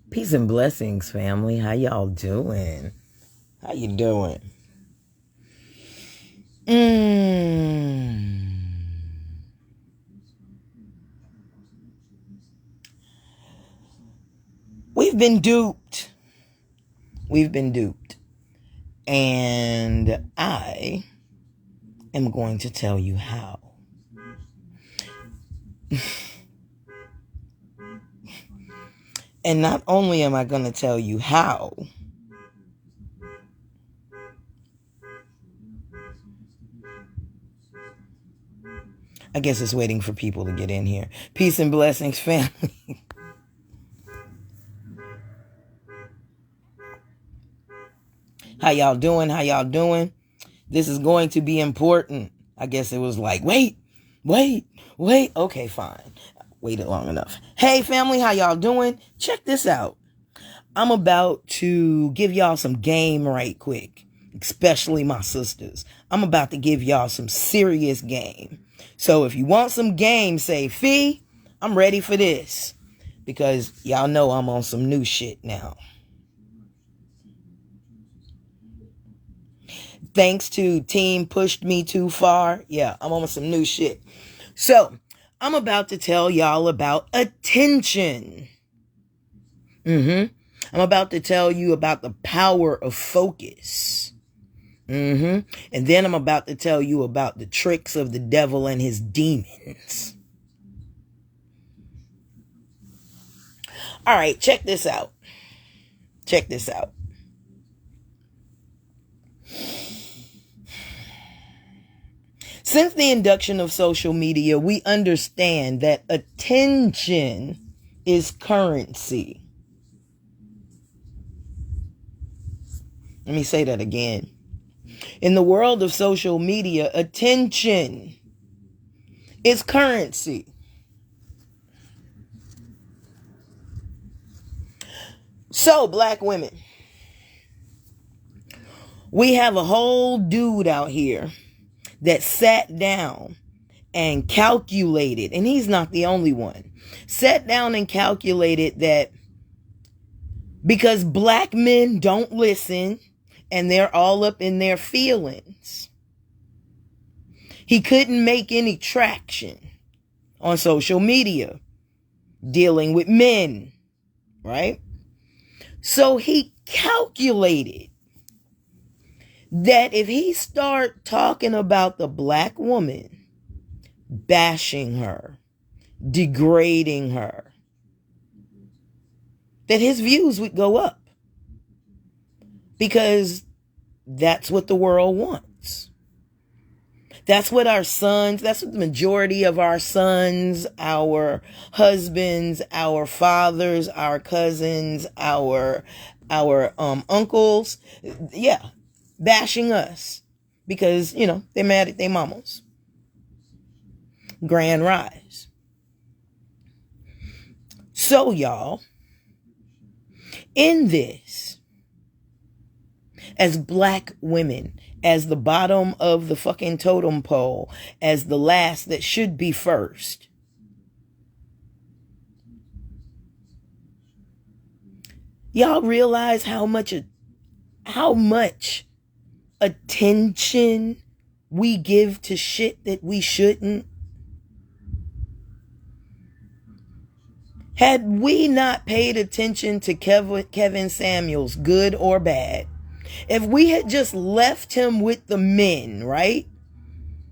Peace and blessings, family. How y'all doing? How you doing? We've been duped. And I am going to tell you how. And not only am I going to tell you how, I guess it's waiting for people to get in here. Peace and blessings, family. How y'all doing? This is going to be important. I guess it was like, wait. Okay, fine. Waited long enough. Hey, family, how y'all doing? Check this out. I'm about to give y'all some game right quick, especially my sisters. I'm about to give y'all some serious game. So if you want some game, say, Fee, I'm ready for this. Because y'all know I'm on some new shit now. Thanks to Team Pushed Me Too Far. Yeah, I'm on some new shit. So, I'm about to tell y'all about attention. I'm about to tell you about the power of focus. And then I'm about to tell you about the tricks of the devil and his demons. All right, check this out. Since the induction of social media, we understand that attention is currency. Let me say that again. In the world of social media, attention is currency. So, black women, we have a whole dude out here that sat down and calculated, and he's not the only one, sat down and calculated that because black men don't listen and they're all up in their feelings, he couldn't make any traction on social media dealing with men, right? So he calculated that if he start talking about the black woman, bashing her, degrading her, that his views would go up. Because that's what the world wants. That's what our sons, that's what the majority of our sons, our husbands, our fathers, our cousins, our uncles, bashing us because, they're mad at their mamas. Grand rise. So, y'all, in this, as black women, as the bottom of the fucking totem pole, as the last that should be first, y'all realize how much attention we give to shit that we shouldn't? Had we not paid attention to Kevin Samuels, good or bad, if we had just left him with the men, right?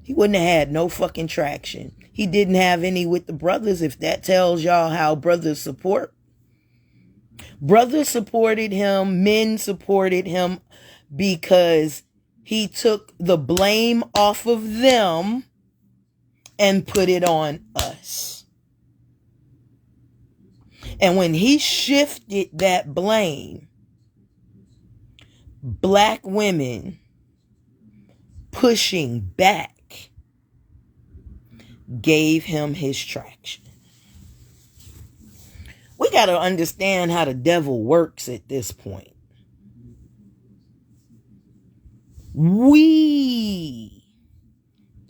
He wouldn't have had no fucking traction. He didn't have any with the brothers, if that tells y'all how brothers support. Brothers supported him, men supported him because he took the blame off of them and put it on us. And when he shifted that blame, black women pushing back gave him his traction. We got to understand how the devil works at this point. We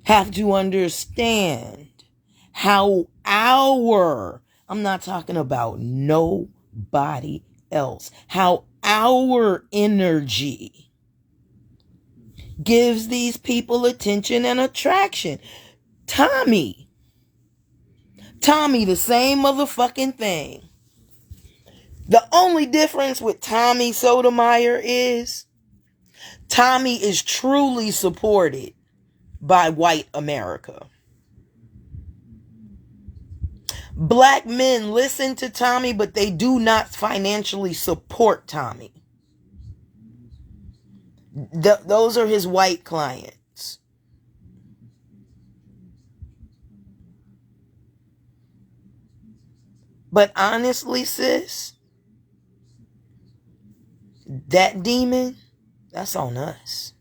have to understand how I'm not talking about nobody else. How our energy gives these people attention and attraction. Tommy, the same motherfucking thing. The only difference with Tommy Sotomayor is Tommy is truly supported by white America. Black men listen to Tommy, but they do not financially support Tommy. Those are his white clients. But honestly, sis, that demon, that's on us.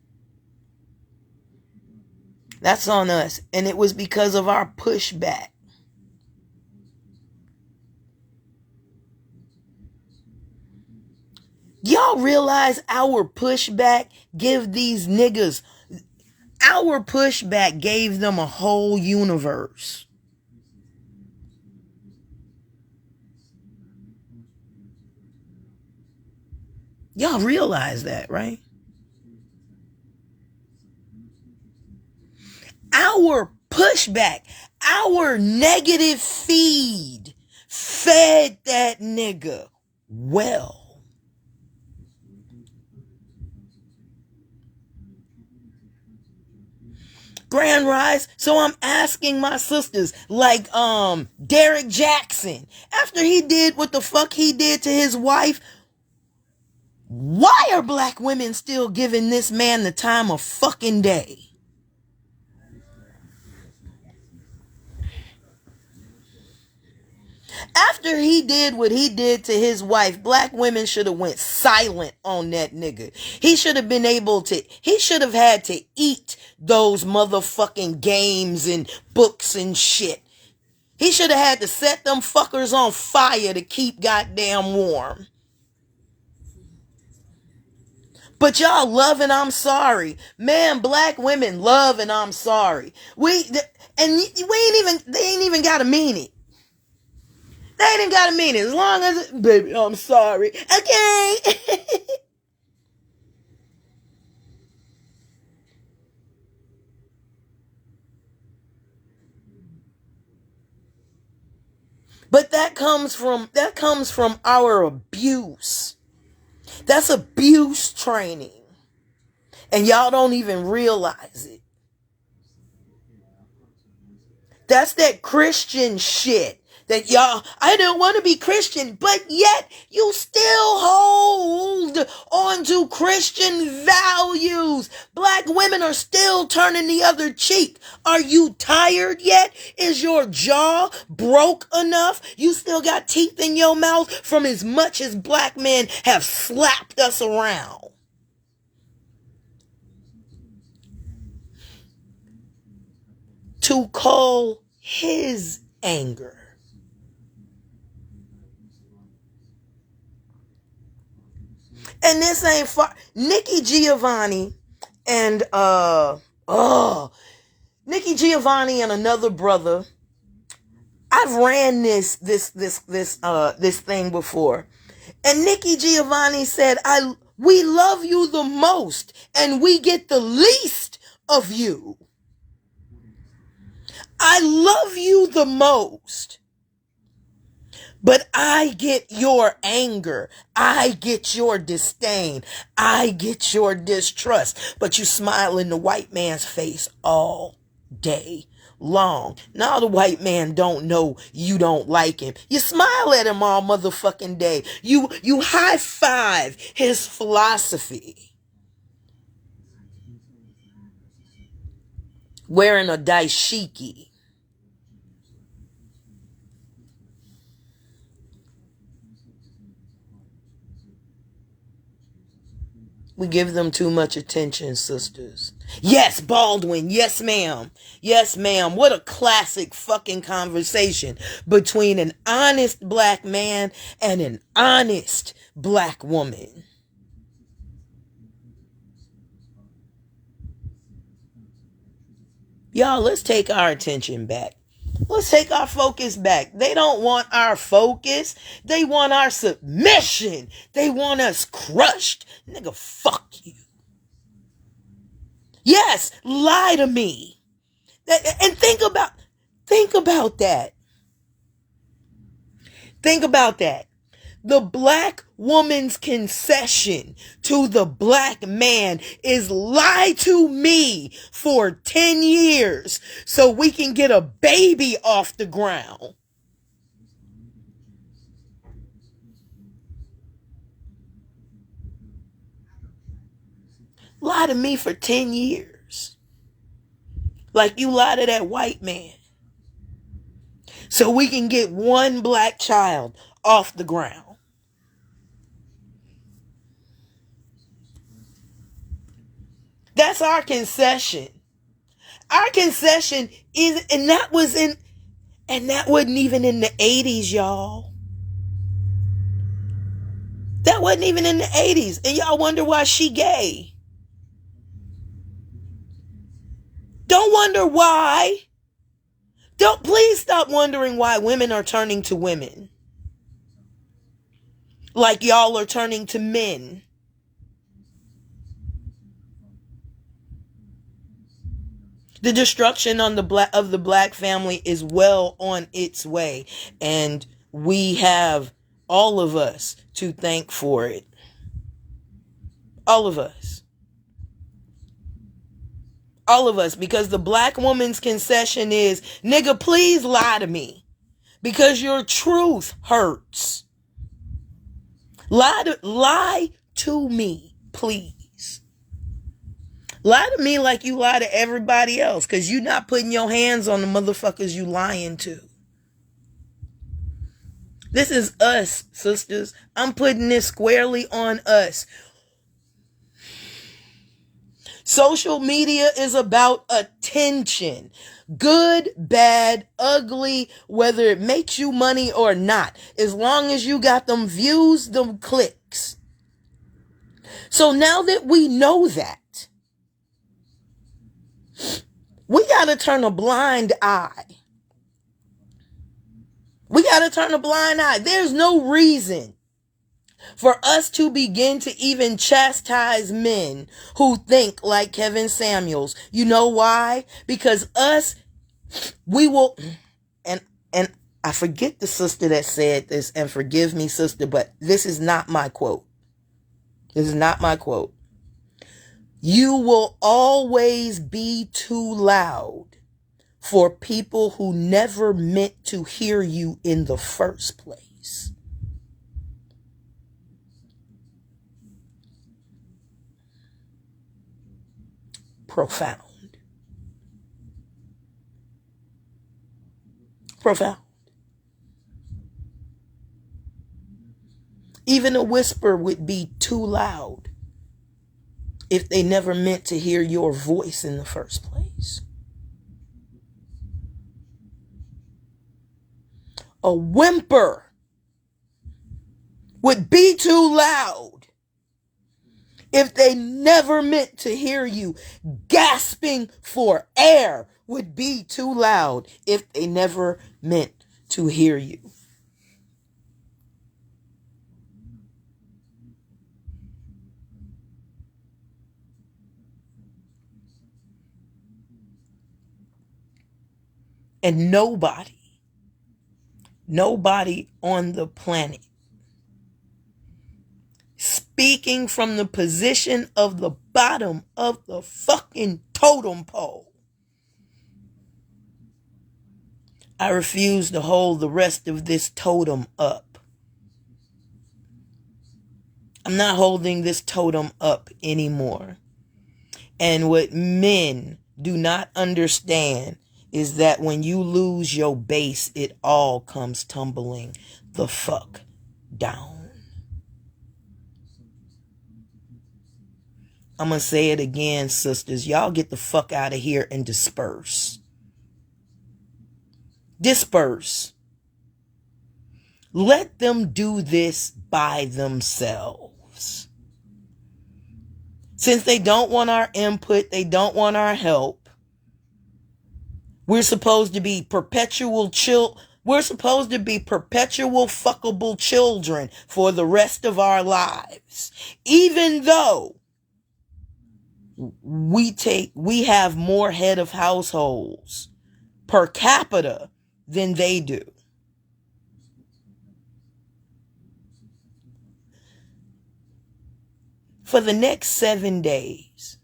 That's on us. And it was because of our pushback. Y'all realize our pushback gave these niggas, our pushback gave them a whole universe. Y'all realize that, right? Our pushback, our negative feed fed that nigga well. Grand Rise. So I'm asking my sisters, like Derek Jackson, after he did what the fuck he did to his wife, why are black women still giving this man the time of fucking day? After he did what he did to his wife, black women should have went silent on that nigga. He should have had to eat those motherfucking games and books and shit. He should have had to set them fuckers on fire to keep goddamn warm. But y'all love and I'm sorry. Man, black women love and I'm sorry. They ain't even gotta mean it. They ain't even gotta mean it. As long as baby, I'm sorry. Okay. But that comes from our abuse. That's abuse training. And y'all don't even realize it. That's that Christian shit. That y'all, I don't want to be Christian, but yet you still hold on to Christian values. Black women are still turning the other cheek. Are you tired yet? Is your jaw broke enough? You still got teeth in your mouth from as much as black men have slapped us around. To call his anger. And this ain't far. Nikki Giovanni and Nikki Giovanni and another brother. I've ran this thing before. And Nikki Giovanni said, we love you the most and we get the least of you. I love you the most. But I get your anger. I get your disdain. I get your distrust. But you smile in the white man's face all day long. Now the white man don't know you don't like him. You smile at him all motherfucking day. You high five his philosophy. Wearing a dashiki. We give them too much attention, sisters. Yes, Baldwin. Yes, ma'am. Yes, ma'am. What a classic fucking conversation between an honest black man and an honest black woman. Y'all, let's take our attention back. Let's take our focus back. They don't want our focus. They want our submission. They want us crushed. Nigga, fuck you. Yes, lie to me. And think about that. Think about that. The black woman's concession to the black man is lie to me for 10 years so we can get a baby off the ground. Lie to me for 10 years. Like you lie to that white man. So we can get one black child off the ground. That's our concession. Our concession is, and that wasn't even in the 80s, y'all. That wasn't even in the 80s. And y'all wonder why she gay. Don't wonder why. Please stop wondering why women are turning to women. Like y'all are turning to men. The destruction of the black family is well on its way. And we have all of us to thank for it. All of us. All of us. Because the black woman's concession is, nigga, please lie to me. Because your truth hurts. Lie to me, please. Lie to me like you lie to everybody else, because you're not putting your hands on the motherfuckers you lying to. This is us, sisters. I'm putting this squarely on us. Social media is about attention. Good, bad, ugly, whether it makes you money or not. As long as you got them views, them clicks. So now that we know that, we got to turn a blind eye. We got to turn a blind eye. There's no reason for us to begin to even chastise men who think like Kevin Samuels. You know why? Because we will, and I forget the sister that said this, and forgive me, sister, but this is not my quote. This is not my quote. You will always be too loud for people who never meant to hear you in the first place. Profound. Profound. Even a whisper would be too loud if they never meant to hear your voice in the first place. A whimper would be too loud if they never meant to hear you. Gasping for air would be too loud if they never meant to hear you. And nobody on the planet, speaking from the position of the bottom of the fucking totem pole, I refuse to hold the rest of this totem up. I'm not holding this totem up anymore. And what men do not understand is that when you lose your base, it all comes tumbling the fuck down. I'm going to say it again, sisters. Y'all get the fuck out of here and disperse. Disperse. Let them do this by themselves. Since they don't want our input, they don't want our help, We're supposed to be we're supposed to be perpetual fuckable children for the rest of our lives. Even though we have more head of households per capita than they do. For the next 7 days,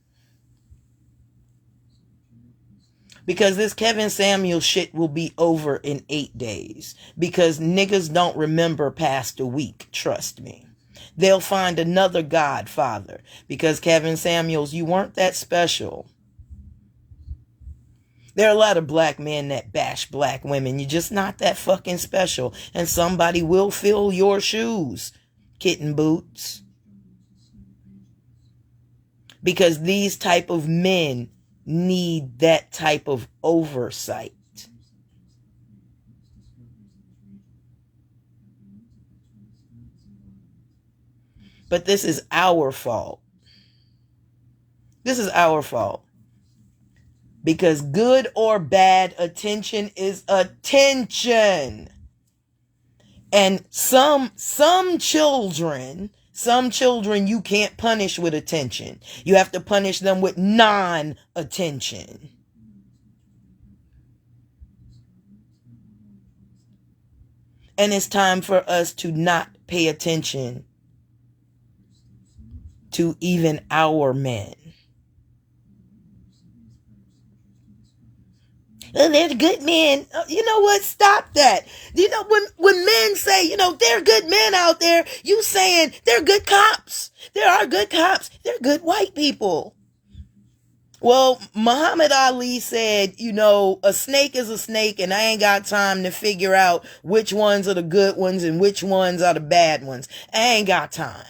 because this Kevin Samuel shit will be over in 8 days, because niggas don't remember past a week, trust me. They'll find another godfather, because Kevin Samuels, you weren't that special. There are a lot of black men that bash black women. You're just not that fucking special. And somebody will fill your shoes, kitten boots. Because these type of men need that type of oversight. But this is our fault. This is our fault. Because good or bad attention is attention. And some children you can't punish with attention. You have to punish them with non-attention. And it's time for us to not pay attention to even our men. They're good men. You know what? Stop that. You know, when men say, there are good men out there, you saying they're good cops. There are good cops. They're good white people. Well, Muhammad Ali said, a snake is a snake, and I ain't got time to figure out which ones are the good ones and which ones are the bad ones. I ain't got time.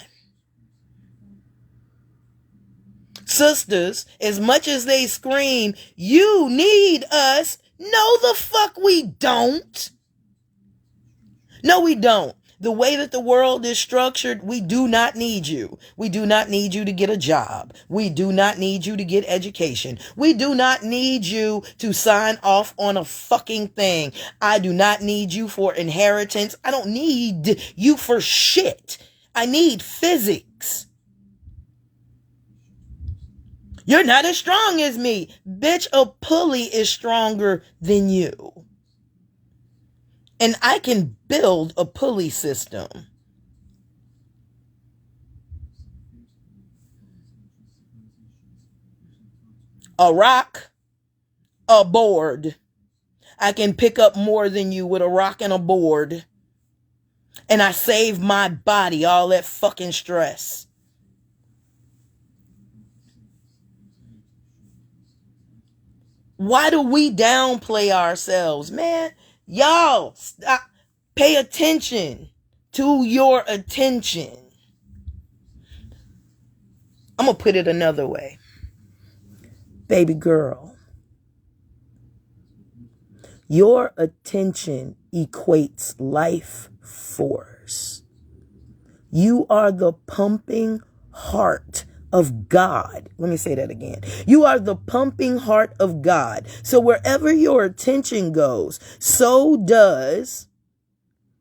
Sisters, as much as they scream, you need us, no the fuck we don't. No, we don't. The way that the world is structured, we do not need you. We do not need you to get a job. We do not need you to get education. We do not need you to sign off on a fucking thing. I do not need you for inheritance. I don't need you for shit. I need physics. You're not as strong as me. Bitch, a pulley is stronger than you. And I can build a pulley system. A rock, a board. I can pick up more than you with a rock and a board. And I save my body all that fucking stress. Why do we downplay ourselves, man? Y'all, stop. Pay attention to your attention. I'm going to put it another way. Baby girl, your attention equates life force. You are the pumping heart of God. Let me say that again. You are the pumping heart of God. So wherever your attention goes, so does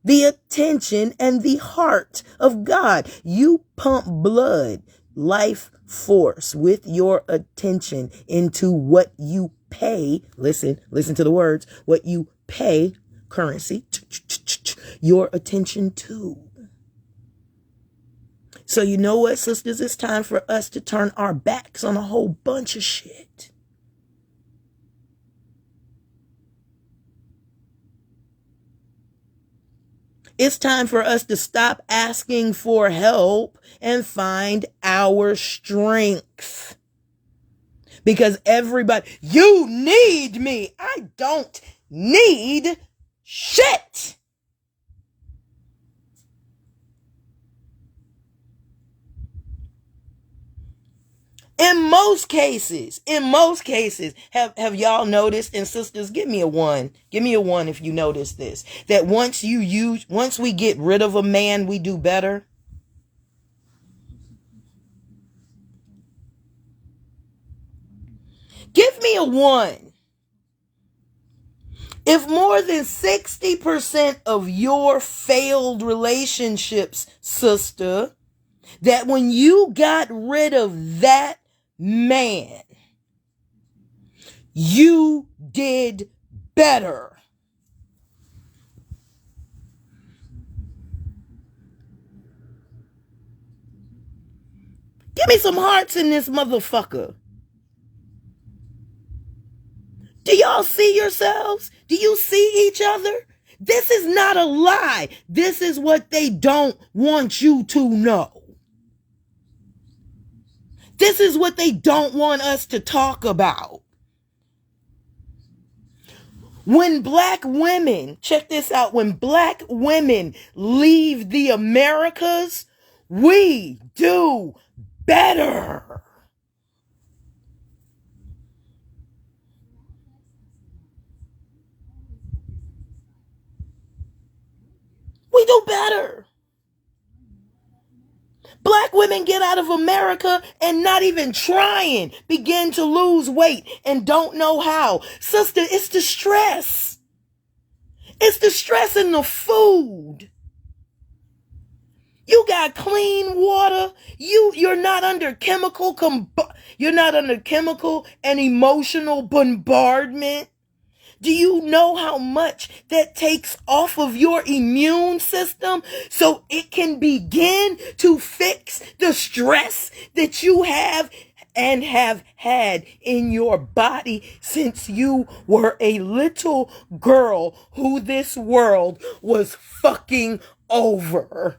the attention and the heart of God. You pump blood, life force with your attention into what you pay. Listen to the words. What you pay, currency, your attention to. So you know what, sisters? It's time for us to turn our backs on a whole bunch of shit. It's time for us to stop asking for help and find our strength. Because everybody, you need me. I don't need shit. In most cases, have y'all noticed, and sisters, give me a 1 if you notice this, that once we get rid of a man, we do better. Give me a 1. If more than 60% of your failed relationships, sister, that when you got rid of that man, you did better. Give me some hearts in this motherfucker. Do y'all see yourselves? Do you see each other? This is not a lie. This is what they don't want you to know. This is what they don't want us to talk about. When black women, check this out, when black women leave the Americas, we do better. We do better. Black women get out of America and not even trying, begin to lose weight and don't know how. Sister, it's the stress. It's the stress in the food. You got clean water. You're not under chemical and emotional bombardment. Do you know how much that takes off of your immune system so it can begin to fix the stress that you have and have had in your body since you were a little girl who this world was fucking over?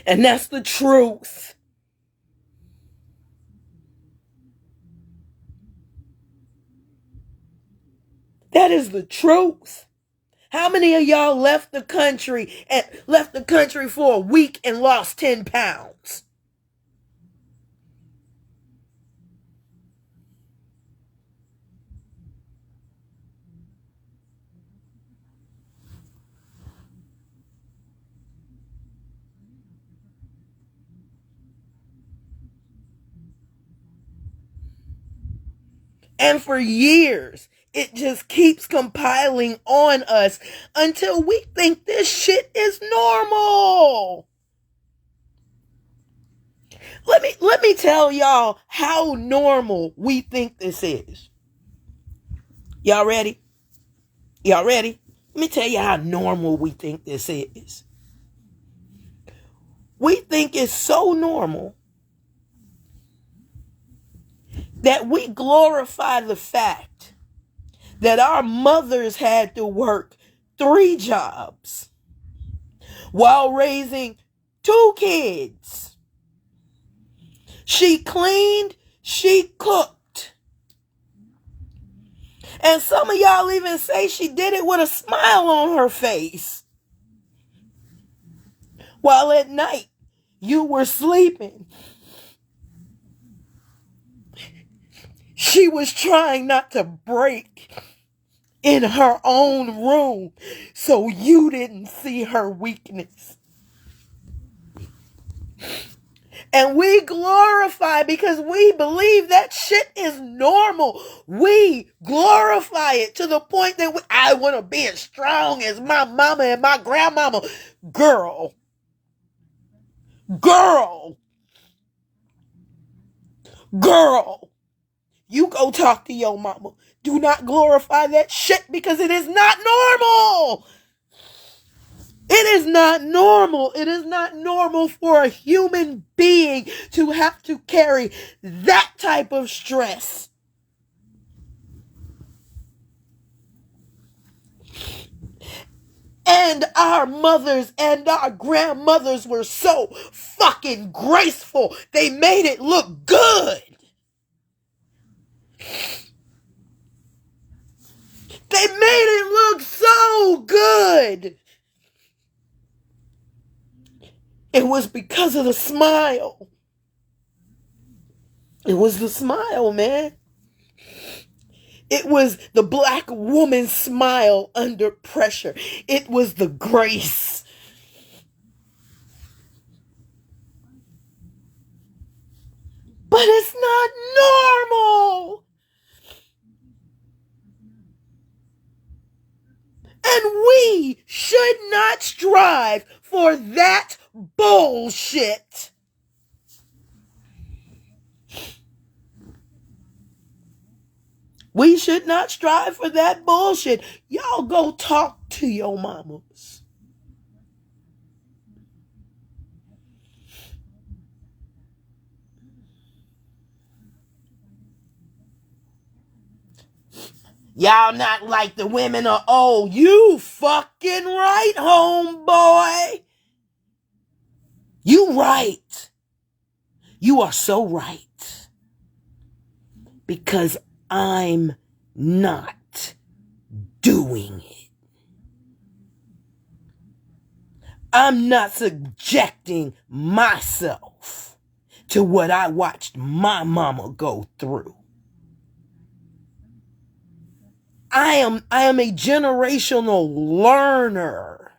And that's the truth. That is the truth. How many of y'all left the country for a week and lost 10 pounds? And for years, it just keeps compiling on us until we think this shit is normal. Let me tell y'all how normal we think this is. Y'all ready? Y'all ready? Let me tell you how normal we think this is. We think it's so normal that we glorify the fact that our mothers had to work 3 jobs while raising 2 kids. She cleaned, she cooked. And some of y'all even say she did it with a smile on her face. While at night you were sleeping, she was trying not to break in her own room so you didn't see her weakness. And we glorify because we believe that shit is normal. We glorify it to the point that I want to be as strong as my mama and my grandmama. Girl, you go talk to your mama. Do not glorify that shit because it is not normal. It is not normal. It is not normal for a human being to have to carry that type of stress. And our mothers and our grandmothers were so fucking graceful. They made it look good. They made it look so good. It was because of the smile. It was the smile, man. It was the black woman's smile under pressure. It was the grace. But it's not normal. And we should not strive for that bullshit. We should not strive for that bullshit. Y'all go talk to your mamas. Y'all not like the women are old. You fucking right, homeboy. You right. You are so right. Because I'm not doing it. I'm not subjecting myself to what I watched my mama go through. I am a generational learner.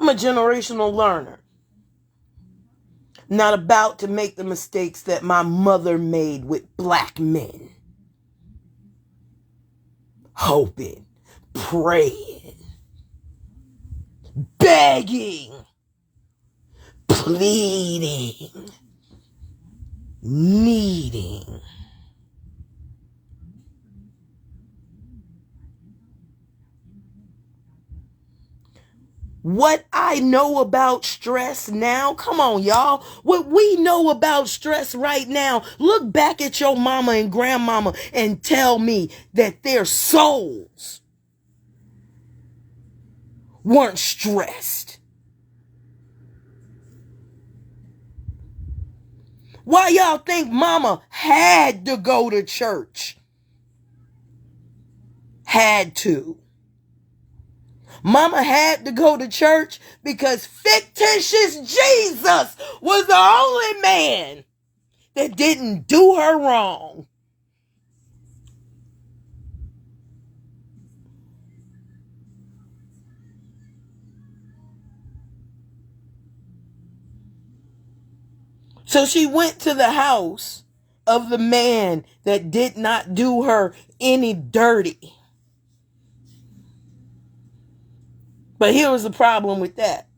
I'm a generational learner. Not about to make the mistakes that my mother made with black men. Hoping, praying, begging, pleading, needing. What I know about stress now, come on, y'all. What we know about stress right now, look back at your mama and grandmama and tell me that their souls weren't stressed. Why y'all think mama had to go to church? Had to. Mama had to go to church because fictitious Jesus was the only man that didn't do her wrong. So she went to the house of the man that did not do her any dirty. But here was the problem with that.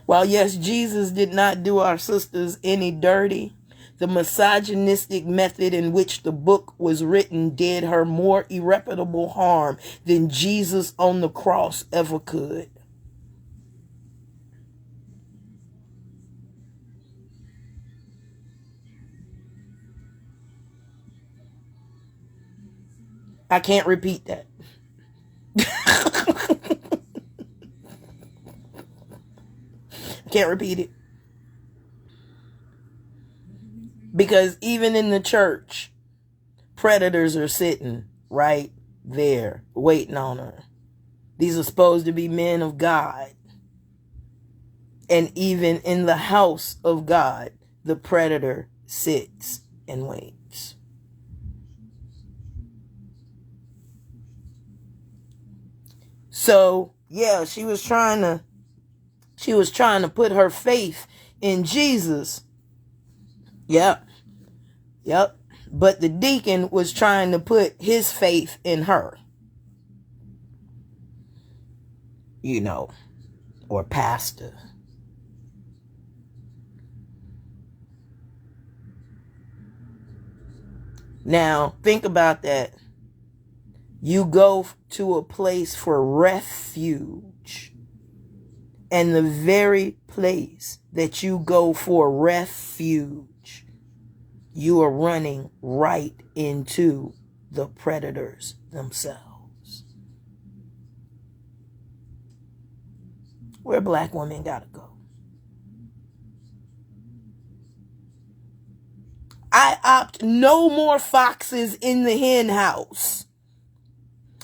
While yes, Jesus did not do our sisters any dirty, the misogynistic method in which the book was written did her more irreparable harm than Jesus on the cross ever could. I can't repeat that. Can't repeat it. Because even in the church, predators are sitting right there waiting on her. These are supposed to be men of God. And even in the house of God, the predator sits and waits. So, yeah, she was trying to put her faith in Jesus. Yep. But the deacon was trying to put his faith in her. You know, or pastor. Now, think about that. You go to a place for refuge, and the very place that you go for refuge, you are running right into the predators themselves. Where black women gotta go. I opt no more foxes in the hen house.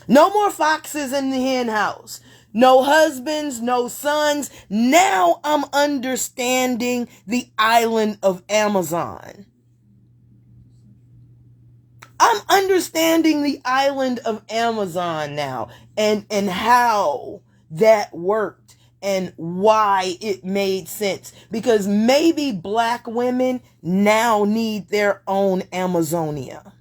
No more foxes in the hen house. No husbands, no sons. Now I'm understanding the island of Amazon. I'm understanding the island of Amazon now, and how that worked and why it made sense. Because maybe black women now need their own Amazonia.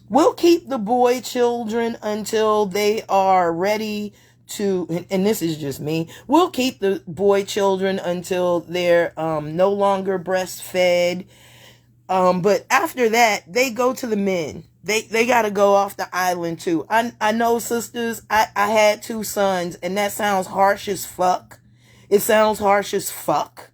We'll keep the boy children until they are ready to, and this is just me, we'll keep the boy children until they're no longer breastfed. But after that, they go to the men. They got to go off the island too. I know, sisters, I had 2 sons, and that sounds harsh as fuck. It sounds harsh as fuck.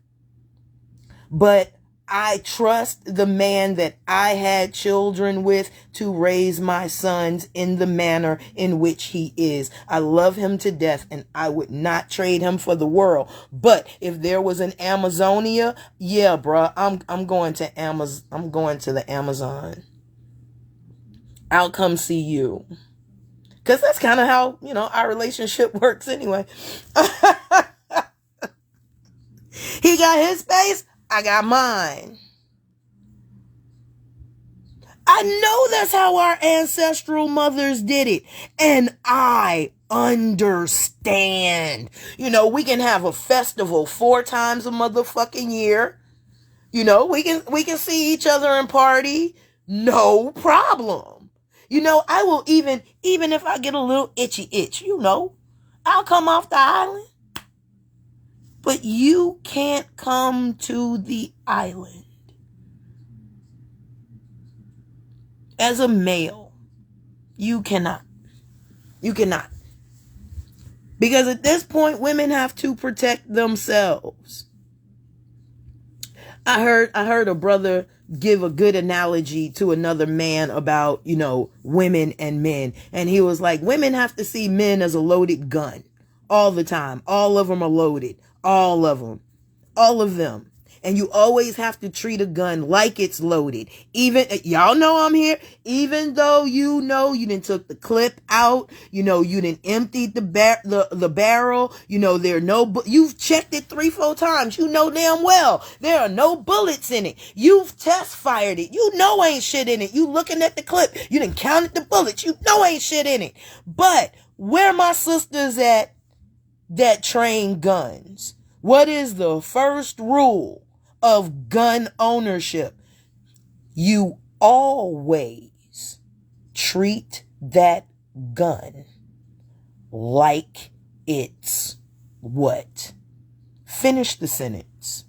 But I trust the man that I had children with to raise my sons in the manner in which he is. I love him to death, and I would not trade him for the world. But if there was an Amazonia, yeah, bruh, I'm going to I'm going to the Amazon. I'll come see you. Because that's kind of how, our relationship works anyway. He got his space, I got mine. I know that's how our ancestral mothers did it. And I understand. We can have a festival 4 times a motherfucking year. We can see each other and party. No problem. I will even if I get a little itchy itch, I'll come off the island. But you can't come to the island as a male. You cannot. You cannot. Because at this point, women have to protect themselves. I heard a brother give a good analogy to another man about, women and men. And he was like, women have to see men as a loaded gun all the time. All of them are loaded. All of them. All of them. And you always have to treat a gun like it's loaded. Even, y'all know I'm here. Even though you done took the clip out. You done emptied the barrel. There are no, you've checked it 3-4 times. You know damn well there are no bullets in it. You've test fired it. You know ain't shit in it. You looking at the clip. You done counted the bullets. You know ain't shit in it. But where my sisters at that train guns? What is the first rule of gun ownership? You always treat that gun like it's what? Finish the sentence.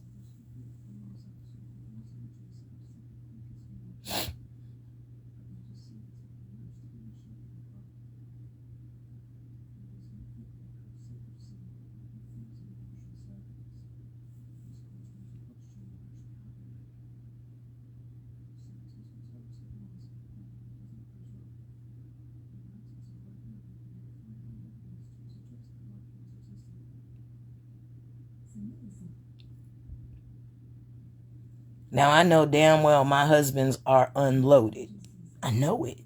Now, I know damn well my husbands are unloaded. I know it.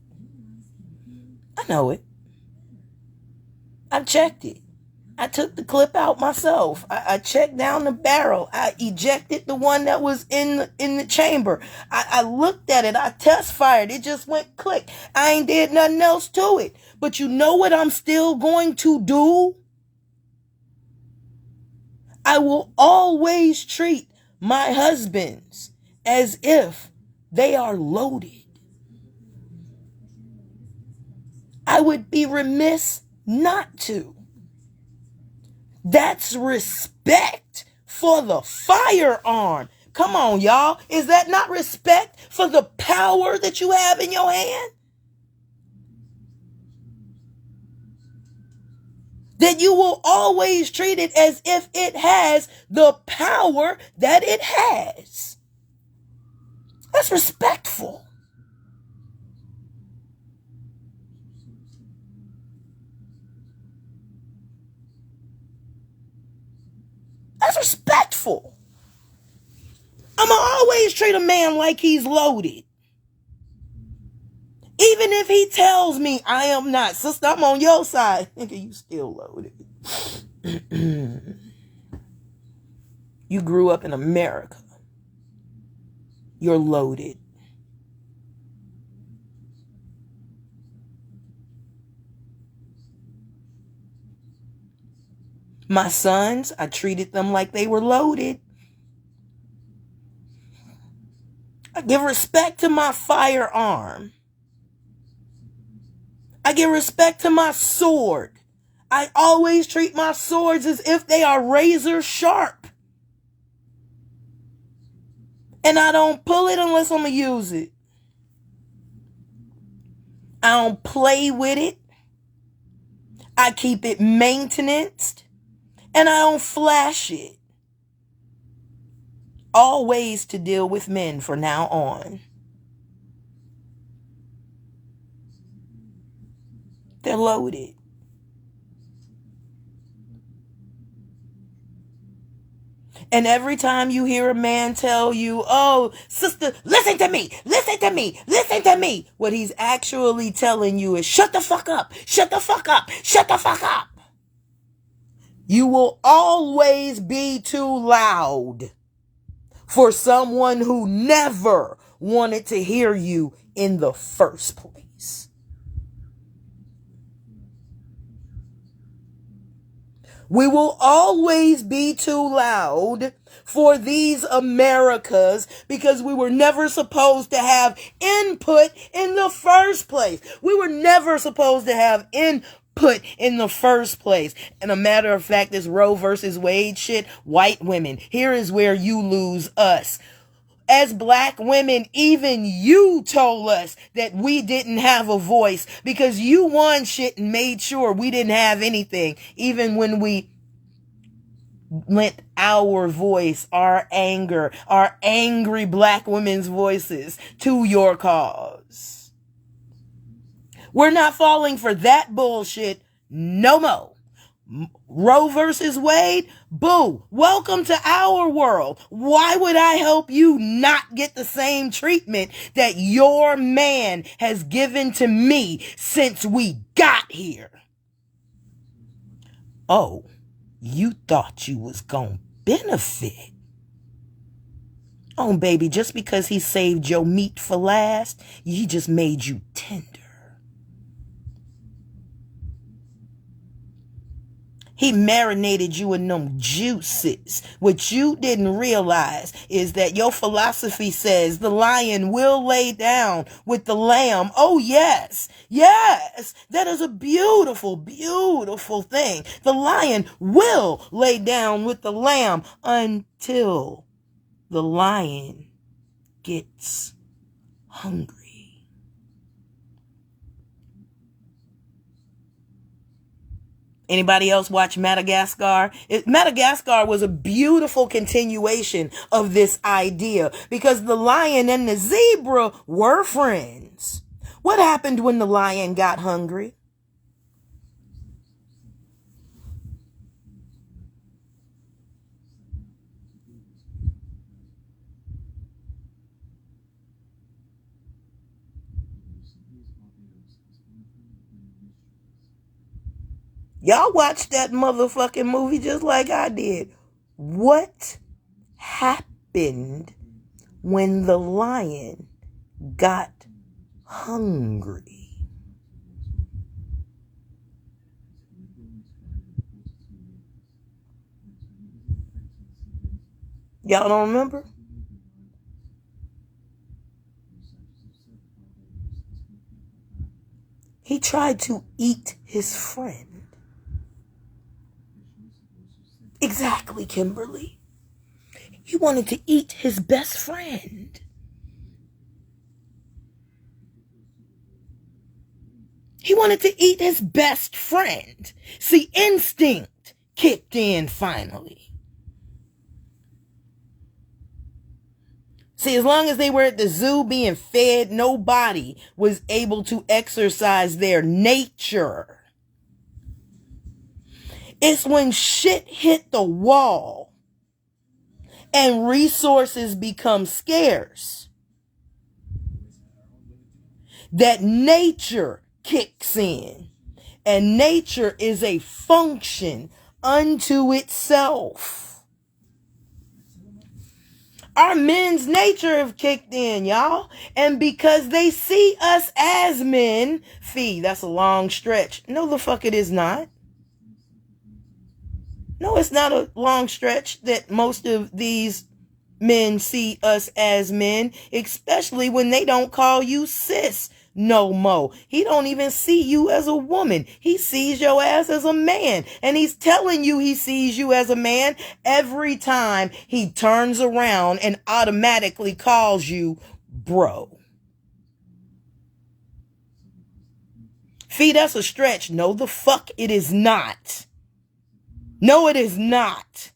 I know it. I've checked it. I took the clip out myself. I checked down the barrel. I ejected the one that was in the chamber. I looked at it. I test fired. It just went click. I ain't did nothing else to it. But you know what I'm still going to do? I will always treat my husbands as if they are loaded. I would be remiss not to. That's respect for the firearm. Come on, y'all. Is that not respect for the power that you have in your hand? That you will always treat it as if it has the power that it has. That's respectful. That's respectful. I'ma always treat a man like he's loaded. Even if he tells me I am not. Sister, I'm on your side. Nigga, you still loaded. You grew up in America. You're loaded. My sons, I treated them like they were loaded. I give respect to my firearm. I give respect to my sword. I always treat my swords as if they are razor sharp. And I don't pull it unless I'm going to use it. I don't play with it. I keep it maintained. And I don't flash it. All ways to deal with men from now on. They're loaded. And every time you hear a man tell you, oh, sister, listen to me, listen to me, listen to me, what he's actually telling you is shut the fuck up, shut the fuck up, shut the fuck up. You will always be too loud for someone who never wanted to hear you in the first place. We will always be too loud for these Americas because we were never supposed to have input in the first place. We were never supposed to have input in the first place. And a matter of fact, this Roe versus Wade shit, white women, here is where you lose us. As black women, even you told us that we didn't have a voice because you won shit and made sure we didn't have anything, even when we lent our voice, our anger, our angry black women's voices to your cause. We're not falling for that bullshit no more. Roe versus Wade, boo, welcome to our world. Why would I help you not get the same treatment that your man has given to me since we got here? Oh, you thought you was gonna benefit. Oh, baby, just because he saved your meat for last, he just made you tender. He marinated you in them juices. What you didn't realize is that your philosophy says the lion will lay down with the lamb. Oh, yes. Yes. That is a beautiful, beautiful thing. The lion will lay down with the lamb until the lion gets hungry. Anybody else watch Madagascar? Madagascar was a beautiful continuation of this idea because the lion and the zebra were friends. What happened when the lion got hungry? Y'all watched that motherfucking movie just like I did. What happened when the lion got hungry? Y'all don't remember? He tried to eat his friend. Exactly, Kimberly. He wanted to eat his best friend. He wanted to eat his best friend. See, instinct kicked in finally. See, as long as they were at the zoo being fed, nobody was able to exercise their nature. It's when shit hit the wall and resources become scarce that nature kicks in. And nature is a function unto itself. Our men's nature have kicked in, y'all. And because they see us as men, that's a long stretch. No, the fuck it is not. No, it's not a long stretch that most of these men see us as men, especially when they don't call you sis no more. He don't even see you as a woman. He sees your ass as a man. And he's telling you he sees you as a man every time he turns around and automatically calls you bro. That's a stretch. No, the fuck it is not. No, it is not.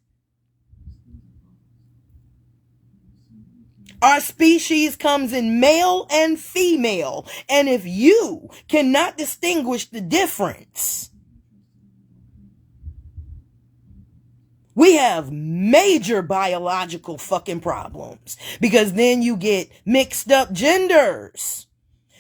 Our species comes in male and female. And if you cannot distinguish the difference, we have major biological fucking problems. Because then you get mixed up genders.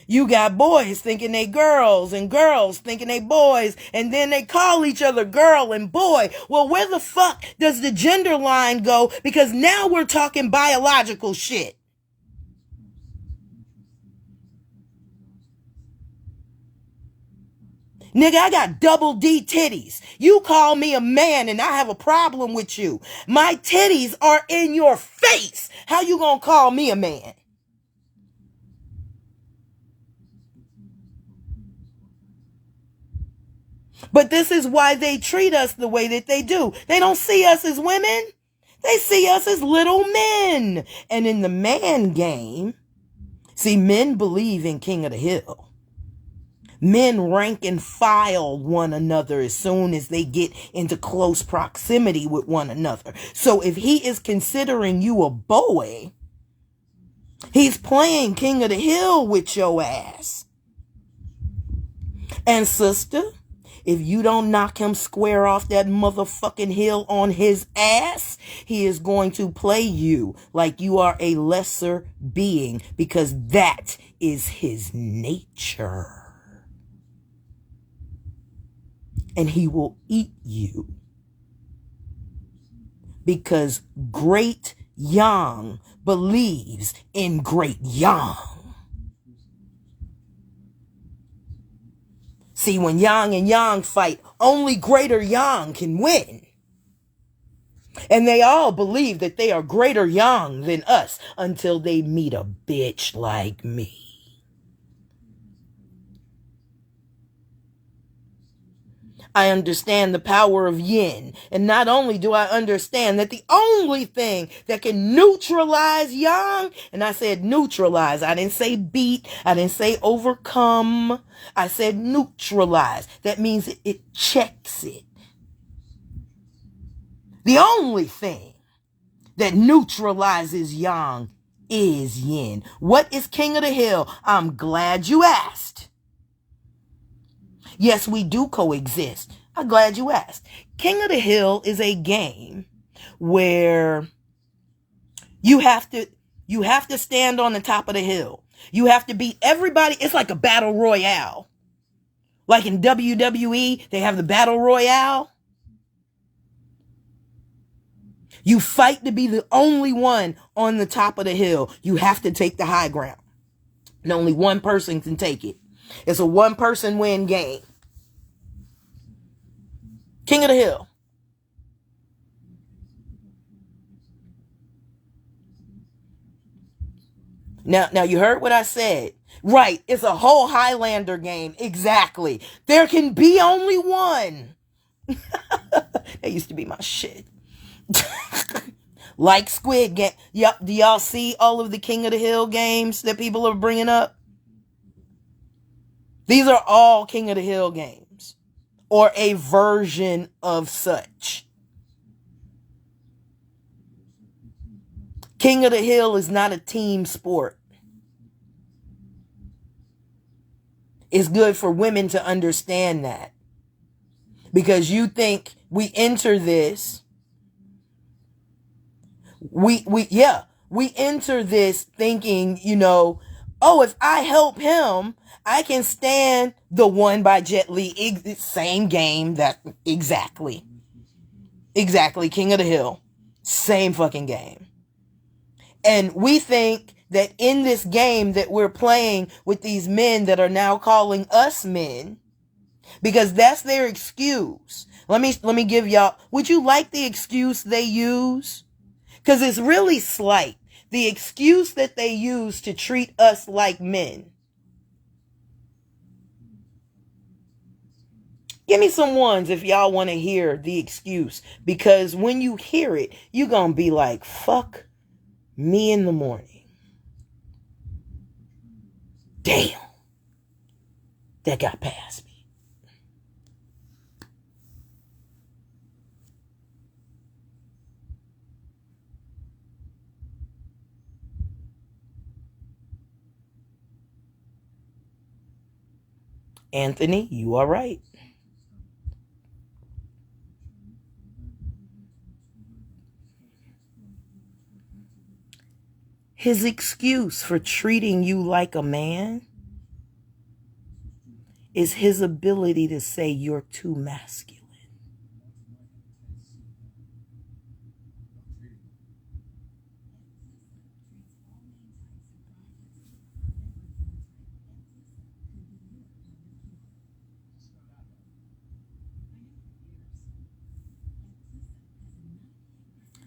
You got boys thinking they girls and girls thinking they boys, and then they call each other girl and boy. Well, where the fuck does the gender line go? Because now we're talking biological shit. Nigga, I got double D titties. You call me a man and I have a problem with you. My titties are in your face. How you gonna call me a man? But this is why they treat us the way that they do. They don't see us as women. They see us as little men. And in the man game, see, men believe in King of the Hill. Men rank and file one another as soon as they get into close proximity with one another. So if he is considering you a boy, he's playing King of the Hill with your ass. And sister, if you don't knock him square off that motherfucking hill on his ass, he is going to play you like you are a lesser being, because that is his nature. And he will eat you. Because great yang believes in great yang. See, when yang and yang fight, only greater yang can win. And they all believe that they are greater yang than us until they meet a bitch like me. I understand the power of yin. And not only do I understand that the only thing that can neutralize yang, and I said neutralize, I didn't say beat, I didn't say overcome, I said neutralize. That means it checks it. The only thing that neutralizes yang is yin. What is King of the Hill? I'm glad you asked. Yes, we do coexist. I'm glad you asked. King of the Hill is a game where you have to stand on the top of the hill. You have to beat everybody. It's like a battle royale. Like in WWE, they have the battle royale. You fight to be the only one on the top of the hill. You have to take the high ground. And only one person can take it. It's a one-person win game. King of the Hill. Now you heard what I said. Right, it's a whole Highlander game. Exactly. There can be only one. That used to be my shit. Like Squid Game. Do y'all see all of the King of the Hill games that people are bringing up? These are all King of the Hill games, or a version of such. King of the Hill is not a team sport. It's good for women to understand that. Because you think we enter this, we enter this thinking, oh, if I help him, I can stand the one by Jet Li. Same game, that exactly. Exactly, King of the Hill. Same fucking game. And we think that in this game that we're playing with these men that are now calling us men, because that's their excuse. Let me give y'all, would you like the excuse they use? Because it's really slight. The excuse that they use to treat us like men. Give me some ones if y'all want to hear the excuse. Because when you hear it, you're going to be like, fuck me in the morning. Damn. That got past me. Anthony, you are right. His excuse for treating you like a man is his ability to say you're too masculine.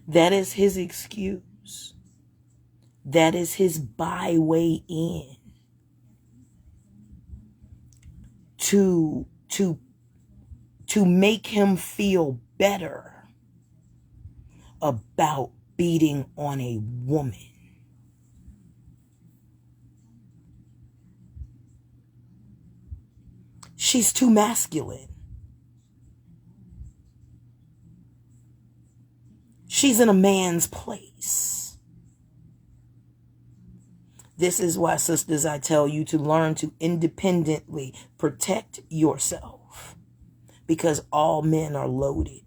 That is his excuse. That is his byway in to make him feel better about beating on a woman. She's too masculine. She's in a man's place. This is why, sisters, I tell you to learn to independently protect yourself, because all men are loaded.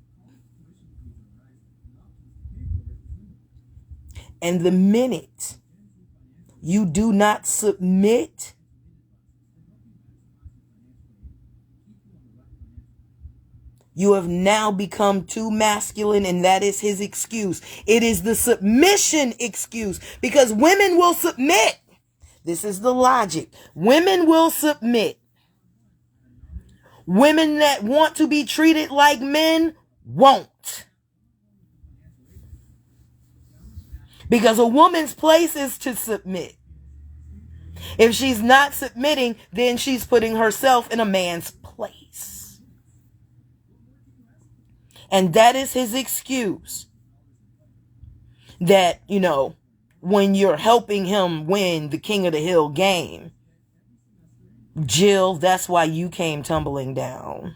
And the minute you do not submit, you have now become too masculine, and that is his excuse. It is the submission excuse, because women will submit. This is the logic. Women will submit. Women that want to be treated like men won't. Because a woman's place is to submit. If she's not submitting, then she's putting herself in a man's place. And that is his excuse. That, when you're helping him win the King of the Hill game, Jill, that's why you came tumbling down.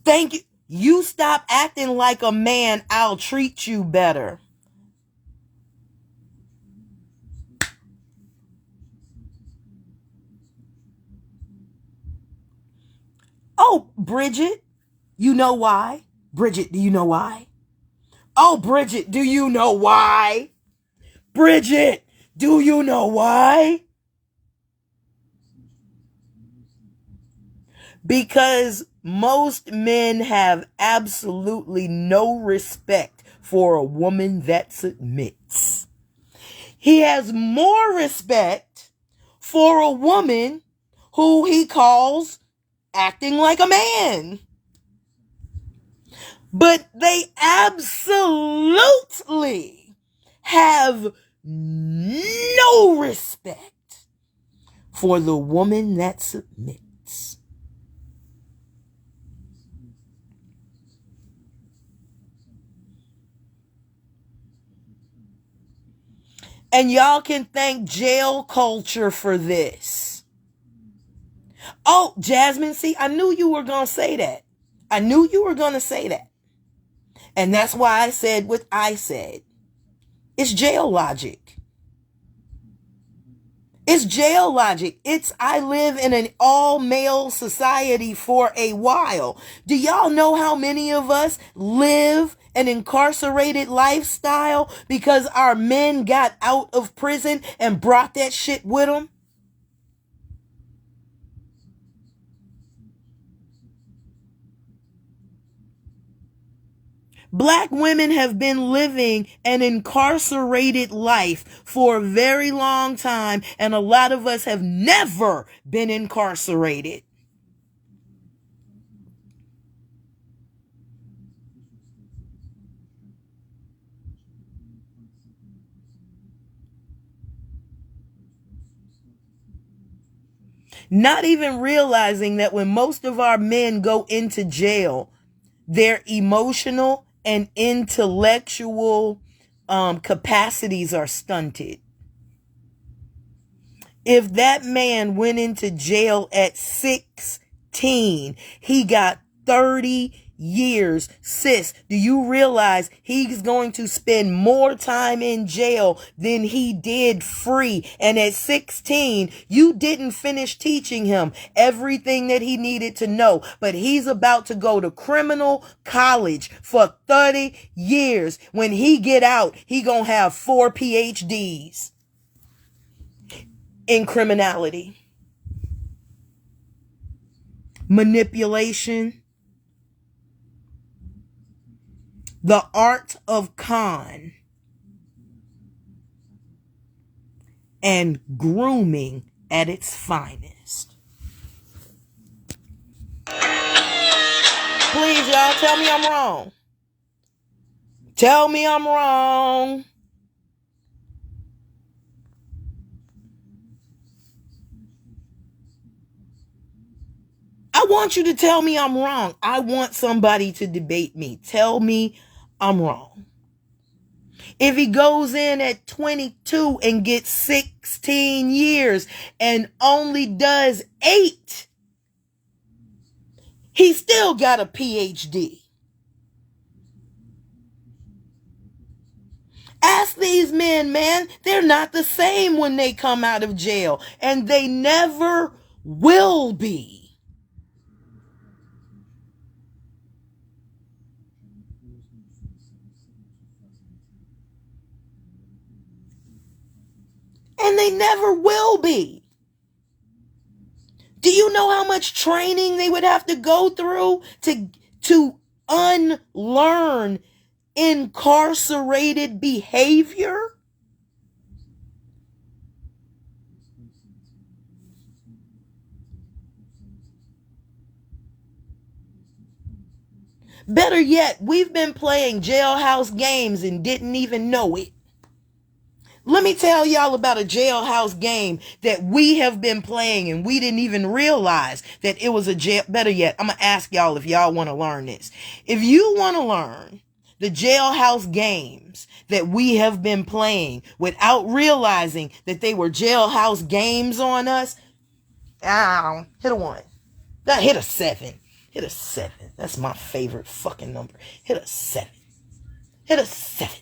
Thank you. You stop acting like a man, I'll treat you better. Oh, Bridget, you know why? Bridget, do you know why? Oh, Bridget, do you know why? Bridget, do you know why? Because most men have absolutely no respect for a woman that submits. He has more respect for a woman who he calls acting like a man. But they absolutely have no respect for the woman that submits. And y'all can thank jail culture for this. Oh, Jasmine, see, I knew you were going to say that. I knew you were going to say that. And that's why I said what I said. It's jail logic. It's jail logic. I live in an all-male society for a while. Do y'all know how many of us live an incarcerated lifestyle because our men got out of prison and brought that shit with them? Black women have been living an incarcerated life for a very long time, and a lot of us have never been incarcerated. Not even realizing that when most of our men go into jail, their emotional and intellectual capacities are stunted. If that man went into jail at 16, he got 30 years. Sis, do you realize he's going to spend more time in jail than he did free? And at 16, you didn't finish teaching him everything that he needed to know, but he's about to go to criminal college for 30 years. When he get out, he gonna have 4 PhDs in criminality, manipulation, the art of con, and grooming at its finest. Please, y'all, tell me I'm wrong. Tell me I'm wrong. I want you to tell me I'm wrong. I want somebody to debate me. Tell me I'm wrong. If he goes in at 22 and gets 16 years and only does 8, he still got a PhD. Ask these men, man, they're not the same when they come out of jail, and they never will be. And they never will be. Do you know how much training they would have to go through to unlearn incarcerated behavior? Better yet, we've been playing jailhouse games and didn't even know it. Let me tell y'all about a jailhouse game that we have been playing and we didn't even realize that it was a jail. Better yet, I'm going to ask y'all if y'all want to learn this. If you want to learn the jailhouse games that we have been playing without realizing that they were jailhouse games on us, hit a 1. Hit a 7. Hit a 7. That's my favorite fucking number. Hit a 7. Hit a 7.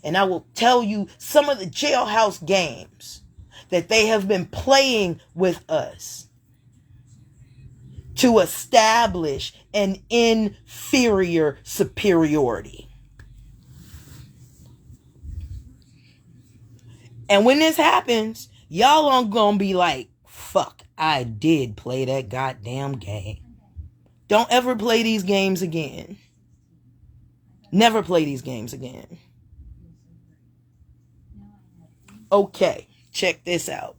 And I will tell you some of the jailhouse games that they have been playing with us to establish an inferior superiority. And when this happens, y'all aren't gonna be like, fuck, I did play that goddamn game. Don't ever play these games again. Never play these games again. Okay, check this out.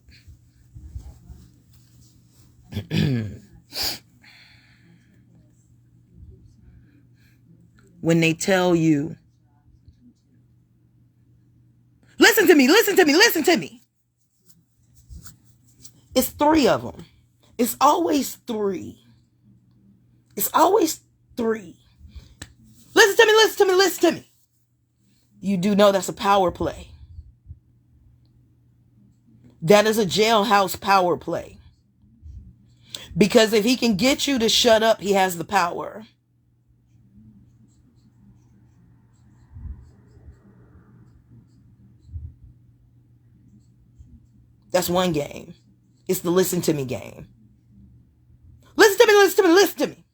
When they tell you, listen to me. It's 3 of them. It's always 3. It's always 3. Listen to me. You do know that's a power play. That is a jailhouse power play. Because if he can get you to shut up, he has the power. That's one game. It's the listen to me game. Listen to me.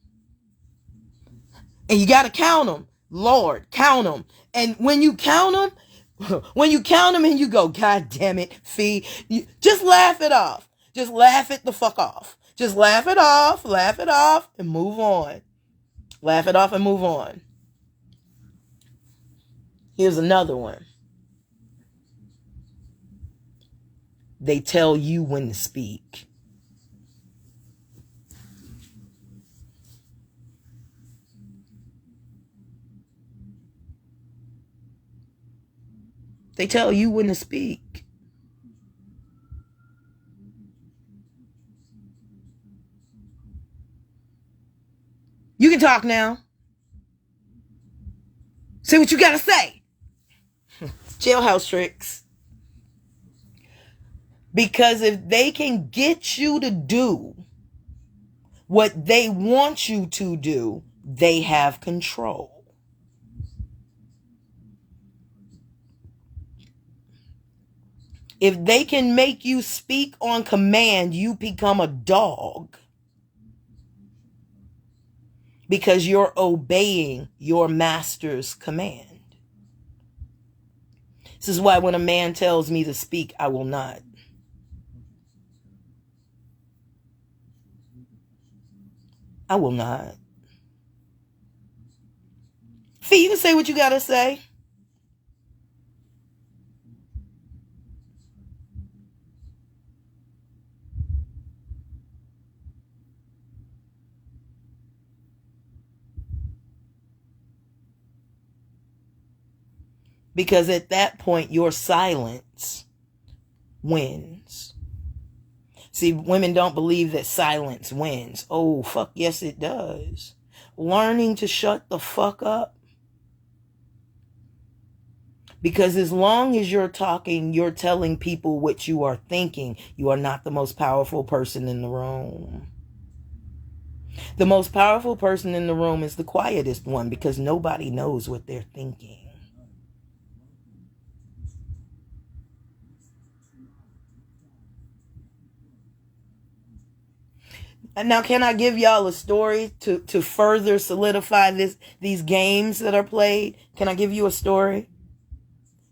And you got to count them. Lord, count them. And when you count them, and you go, God damn it, Fee, just laugh it off. Just laugh it the fuck off. Just laugh it off, and move on. Laugh it off and move on. Here's another one. They tell you when to speak. They tell you when to speak. You can talk now. Say what you gotta say. Jailhouse tricks. Because if they can get you to do what they want you to do, they have control. If they can make you speak on command, you become a dog. Because you're obeying your master's command. This is why when a man tells me to speak, I will not. I will not. Fee, you can say what you gotta say. Because at that point, your silence wins. See, women don't believe that silence wins. Oh, fuck yes, it does. Learning to shut the fuck up. Because as long as you're talking, you're telling people what you are thinking. You are not the most powerful person in the room. The most powerful person in the room is the quietest one because nobody knows what they're thinking. And now, can I give y'all a story to further solidify these games that are played? Can I give you a story?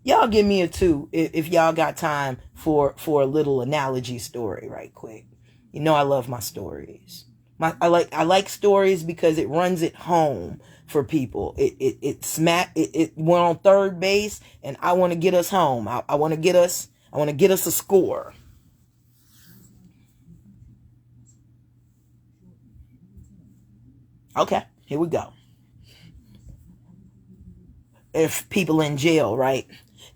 Y'all give me a 2 if y'all got time for a little analogy story right quick. You know I love my stories. I like stories because it runs it home for people. It went on third base and I want to get us home. I want to get us a score. Okay, here we go. If people in jail, right?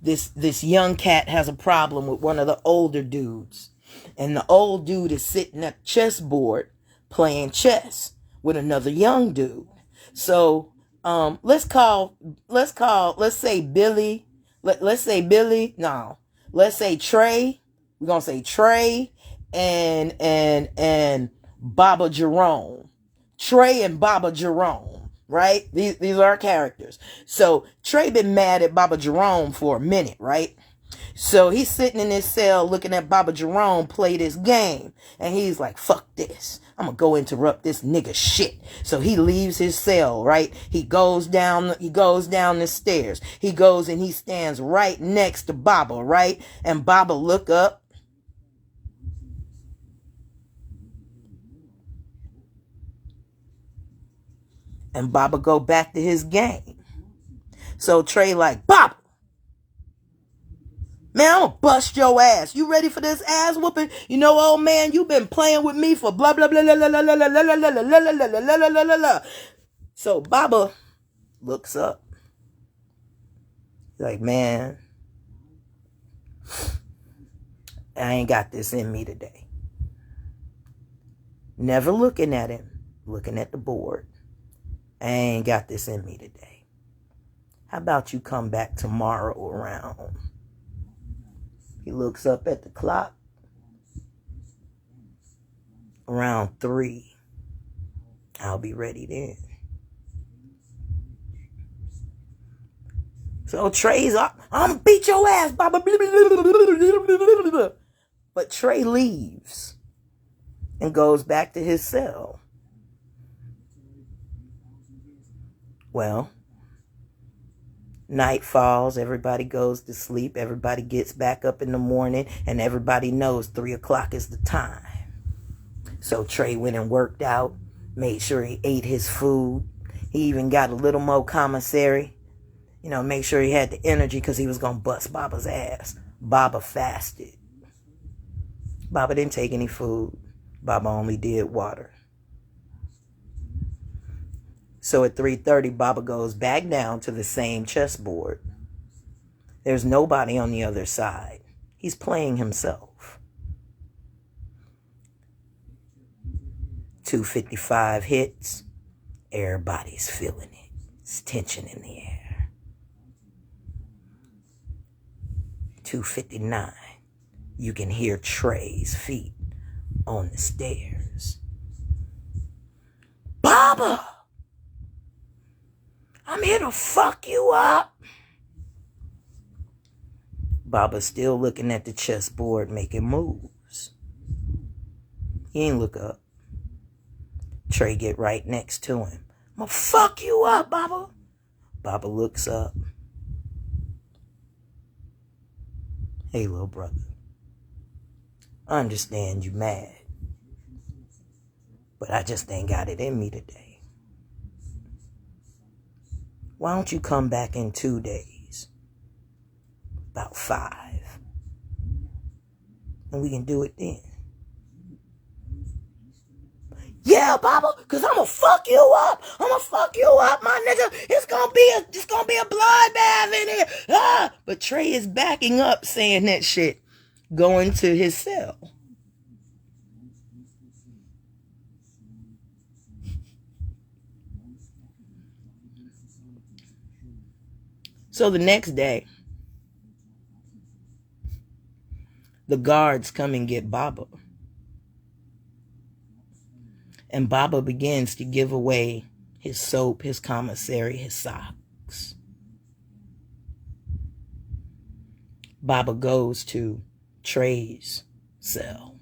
This young cat has a problem with one of the older dudes. And the old dude is sitting at the chessboard playing chess with another young dude. So let's say Billy. Let's say Trey. We're gonna say Trey and Baba Jerome. Trey and Baba Jerome, right? These are our characters. So Trey been mad at Baba Jerome for a minute, right? So he's sitting in his cell looking at Baba Jerome play this game. And he's like, fuck this. I'm gonna go interrupt this nigga shit. So he leaves his cell, right? He goes down the stairs. He goes and he stands right next to Baba, right? And Baba look up. And Baba go back to his game. So Trey like, Baba, man, I'm gonna bust your ass. You ready for this ass whooping? You know, old man, you been playing with me for blah blah blah blah blah blah blah blah blah blah blah blah blah blah. So Baba looks up. He's like, man, I ain't got this in me today. Never looking at him, looking at the board. I ain't got this in me today. How about you come back tomorrow around? He looks up at the clock. Around 3. I'll be ready then. So Trey's up. I'm gonna beat your ass, Baba. But Trey leaves and goes back to his cell. Well, night falls, everybody goes to sleep, everybody gets back up in the morning, and everybody knows 3 o'clock is the time. So Trey went and worked out, made sure he ate his food. He even got a little more commissary. make sure he had the energy because he was going to bust Baba's ass. Baba fasted. Baba didn't take any food. Baba only did water. So at 3:30, Baba goes back down to the same chessboard. There's nobody on the other side. He's playing himself. 255 hits. Everybody's feeling it. It's tension in the air. 259. You can hear Trey's feet on the stairs. Baba! I'm here to fuck you up. Baba's still looking at the chessboard, making moves. He ain't look up. Trey get right next to him. I'm gonna fuck you up, Baba. Baba looks up. Hey, little brother. I understand you mad, but I just ain't got it in me today. Why don't you come back in 2 days? About 5. And we can do it then. Yeah, Baba, because I'm going to fuck you up. I'm going to fuck you up, my nigga. It's going to be a bloodbath in here. Ah! But Trey is backing up saying that shit, going to his cell. So the next day, the guards come and get Baba. And Baba begins to give away his soap, his commissary, his socks. Baba goes to Trey's cell.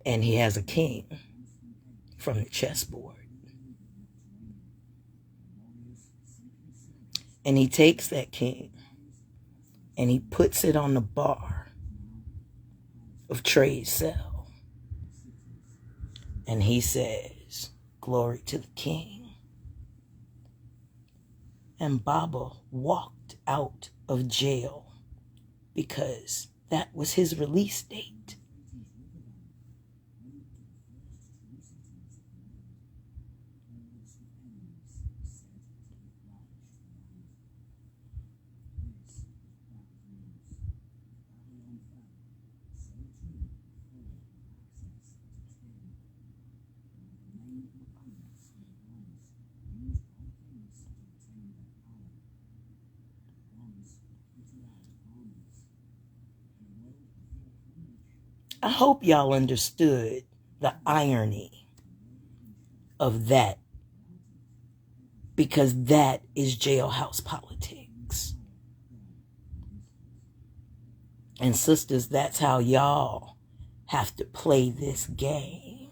And he has a king from the chessboard. And he takes that king and he puts it on the bar of Trey's cell. And he says, glory to the king. And Baba walked out of jail because that was his release date. I hope y'all understood the irony of that, because that is jailhouse politics. And sisters, that's how y'all have to play this game.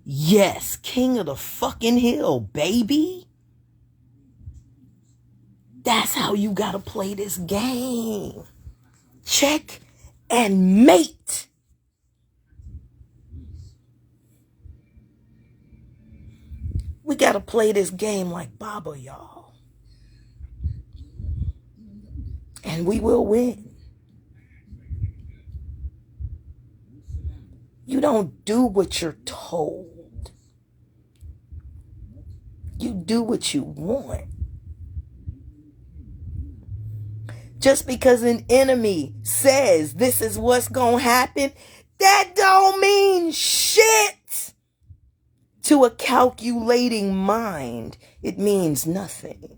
Yes, king of the fucking hill, baby. That's how you gotta play this game. Check and mate. We gotta play this game like Baba, y'all. And we will win. You don't do what you're told. You do what you want. Just because an enemy says this is what's gonna happen, that don't mean shit to a calculating mind. It means nothing.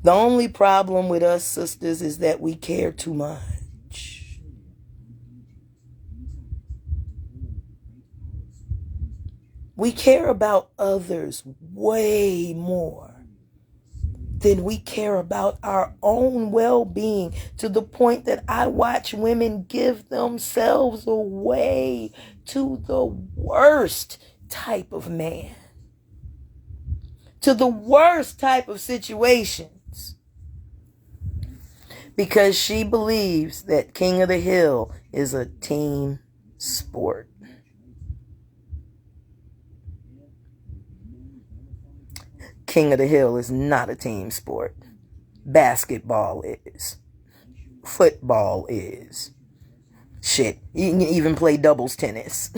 The only problem with us sisters is that we care too much. We care about others way more than we care about our own well-being, to the point that I watch women give themselves away to the worst type of man, to the worst type of situations, because she believes that King of the Hill is a team sport. King of the Hill is not a team sport. Basketball is. Football is. Shit, you can even play doubles tennis.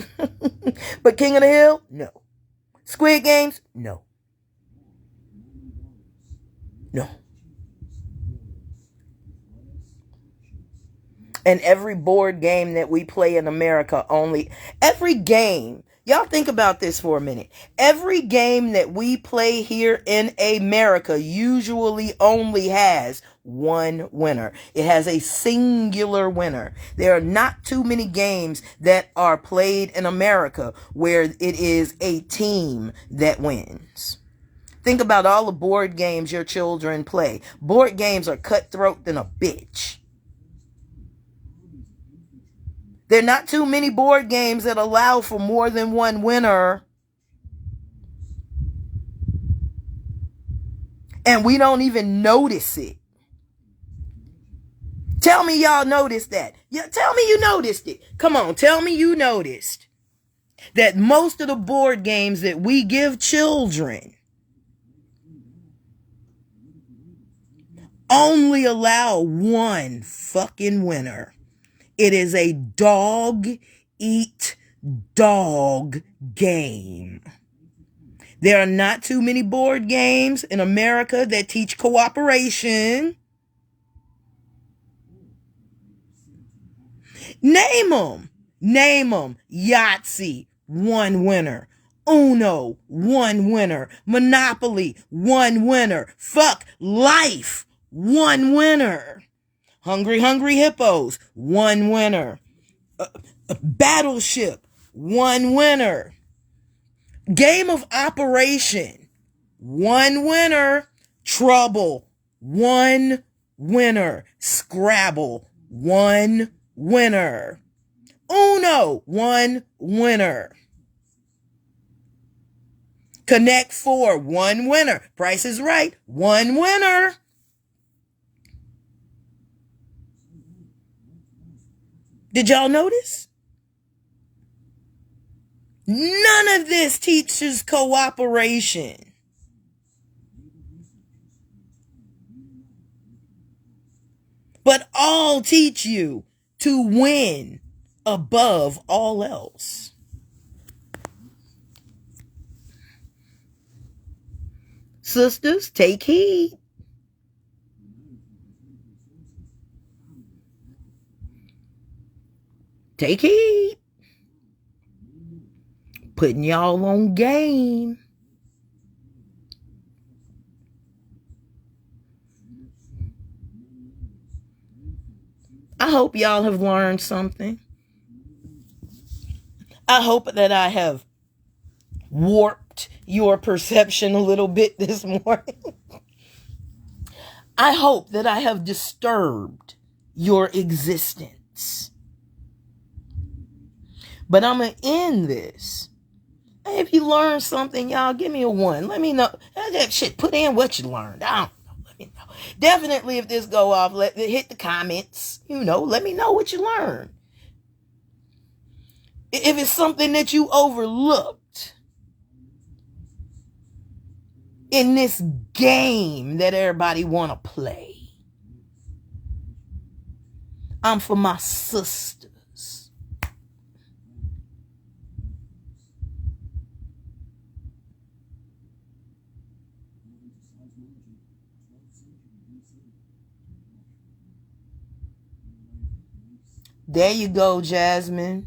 But King of the Hill? No. Squid Games? No. No. And every board game that we play in America every game, y'all think about this for a minute. Every game that we play here in America usually only has one winner. It has a singular winner. There are not too many games that are played in America where it is a team that wins. Think about all the board games your children play. Board games are cutthroat than a bitch. There are not too many board games that allow for more than one winner. And we don't even notice it. Tell me y'all noticed that. Yeah, tell me you noticed it. Come on, tell me you noticed that most of the board games that we give children only allow one fucking winner. It is a dog eat dog game. There are not too many board games in America that teach cooperation. Name them. Yahtzee, one winner. Uno, one winner. Monopoly, one winner. Fuck life, one winner. Hungry Hippos, one winner. Battleship, one winner. Game of Operation, one winner. Trouble, one winner. Scrabble, one winner. Uno, one winner. Connect Four, one winner. Price is Right, one winner. Did y'all notice? None of this teaches cooperation. But all teach you to win above all else. Sisters, take heed. Take heed. Putting y'all on game. I hope y'all have learned something. I hope that I have warped your perception a little bit this morning. I hope that I have disturbed your existence. But I'm going to end this. Hey, if you learned something, y'all, give me a 1. Let me know. That shit, put in what you learned. I don't know. Let me know. Definitely, if this go off, hit the comments. Let me know what you learned. If it's something that you overlooked in this game that everybody want to play, I'm for my sisters. There you go, Jasmine.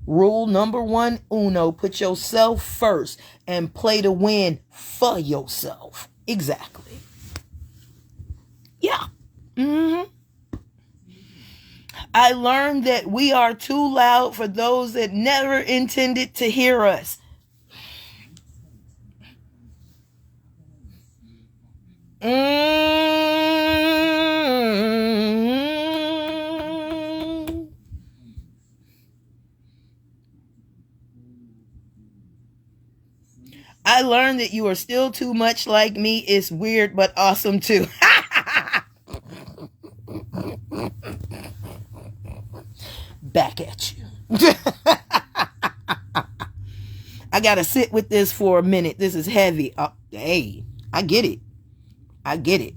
Rule number 1, uno, put yourself first and play to win for yourself. Exactly. Yeah. I learned that we are too loud for those that never intended to hear us. I learned that you are still too much like me. It's weird, but awesome too. Back at you. I I got to sit with this for a minute. This is heavy. Hey, I get it. I get it.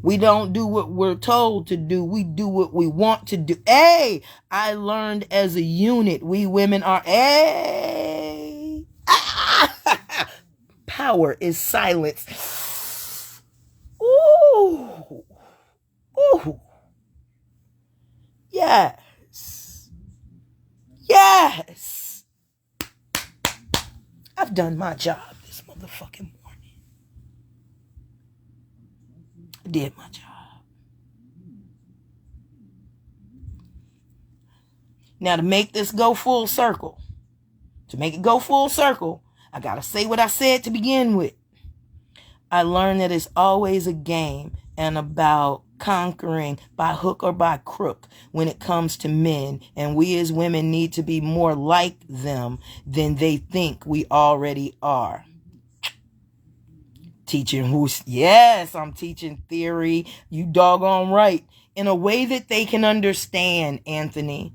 We don't do what we're told to do. We do what we want to do. Hey, I learned as a unit, we women are, hey. Power is silence. Ooh. Ooh. Yes. Yes. I've done my job this motherfucking morning. I did my job. Now to make this go full circle, I gotta say what I said to begin with. I learned that it's always a game and about conquering by hook or by crook when it comes to men, and we as women need to be more like them than they think we already are. Yes, I'm teaching theory, you doggone right, in a way that they can understand, Anthony.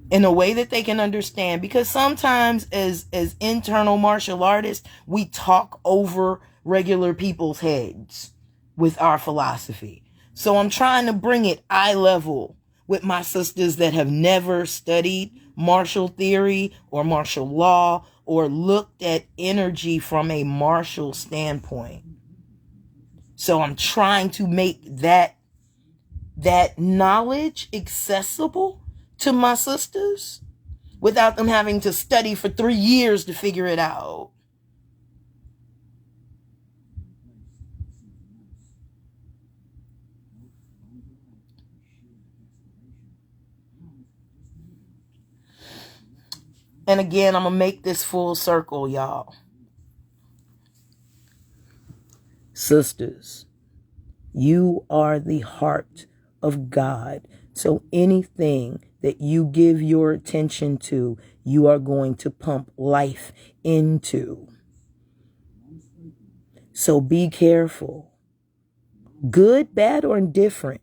In a way that they can understand, because sometimes as internal martial artists, we talk over regular people's heads with our philosophy. So I'm trying to bring it eye level with my sisters that have never studied martial theory or martial law or looked at energy from a martial standpoint. So I'm trying to make that knowledge accessible to my sisters without them having to study for 3 years to figure it out. And again, I'm going to make this full circle, y'all. Sisters, you are the heart of God. So anything that you give your attention to, you are going to pump life into. So be careful. Good, bad, or indifferent,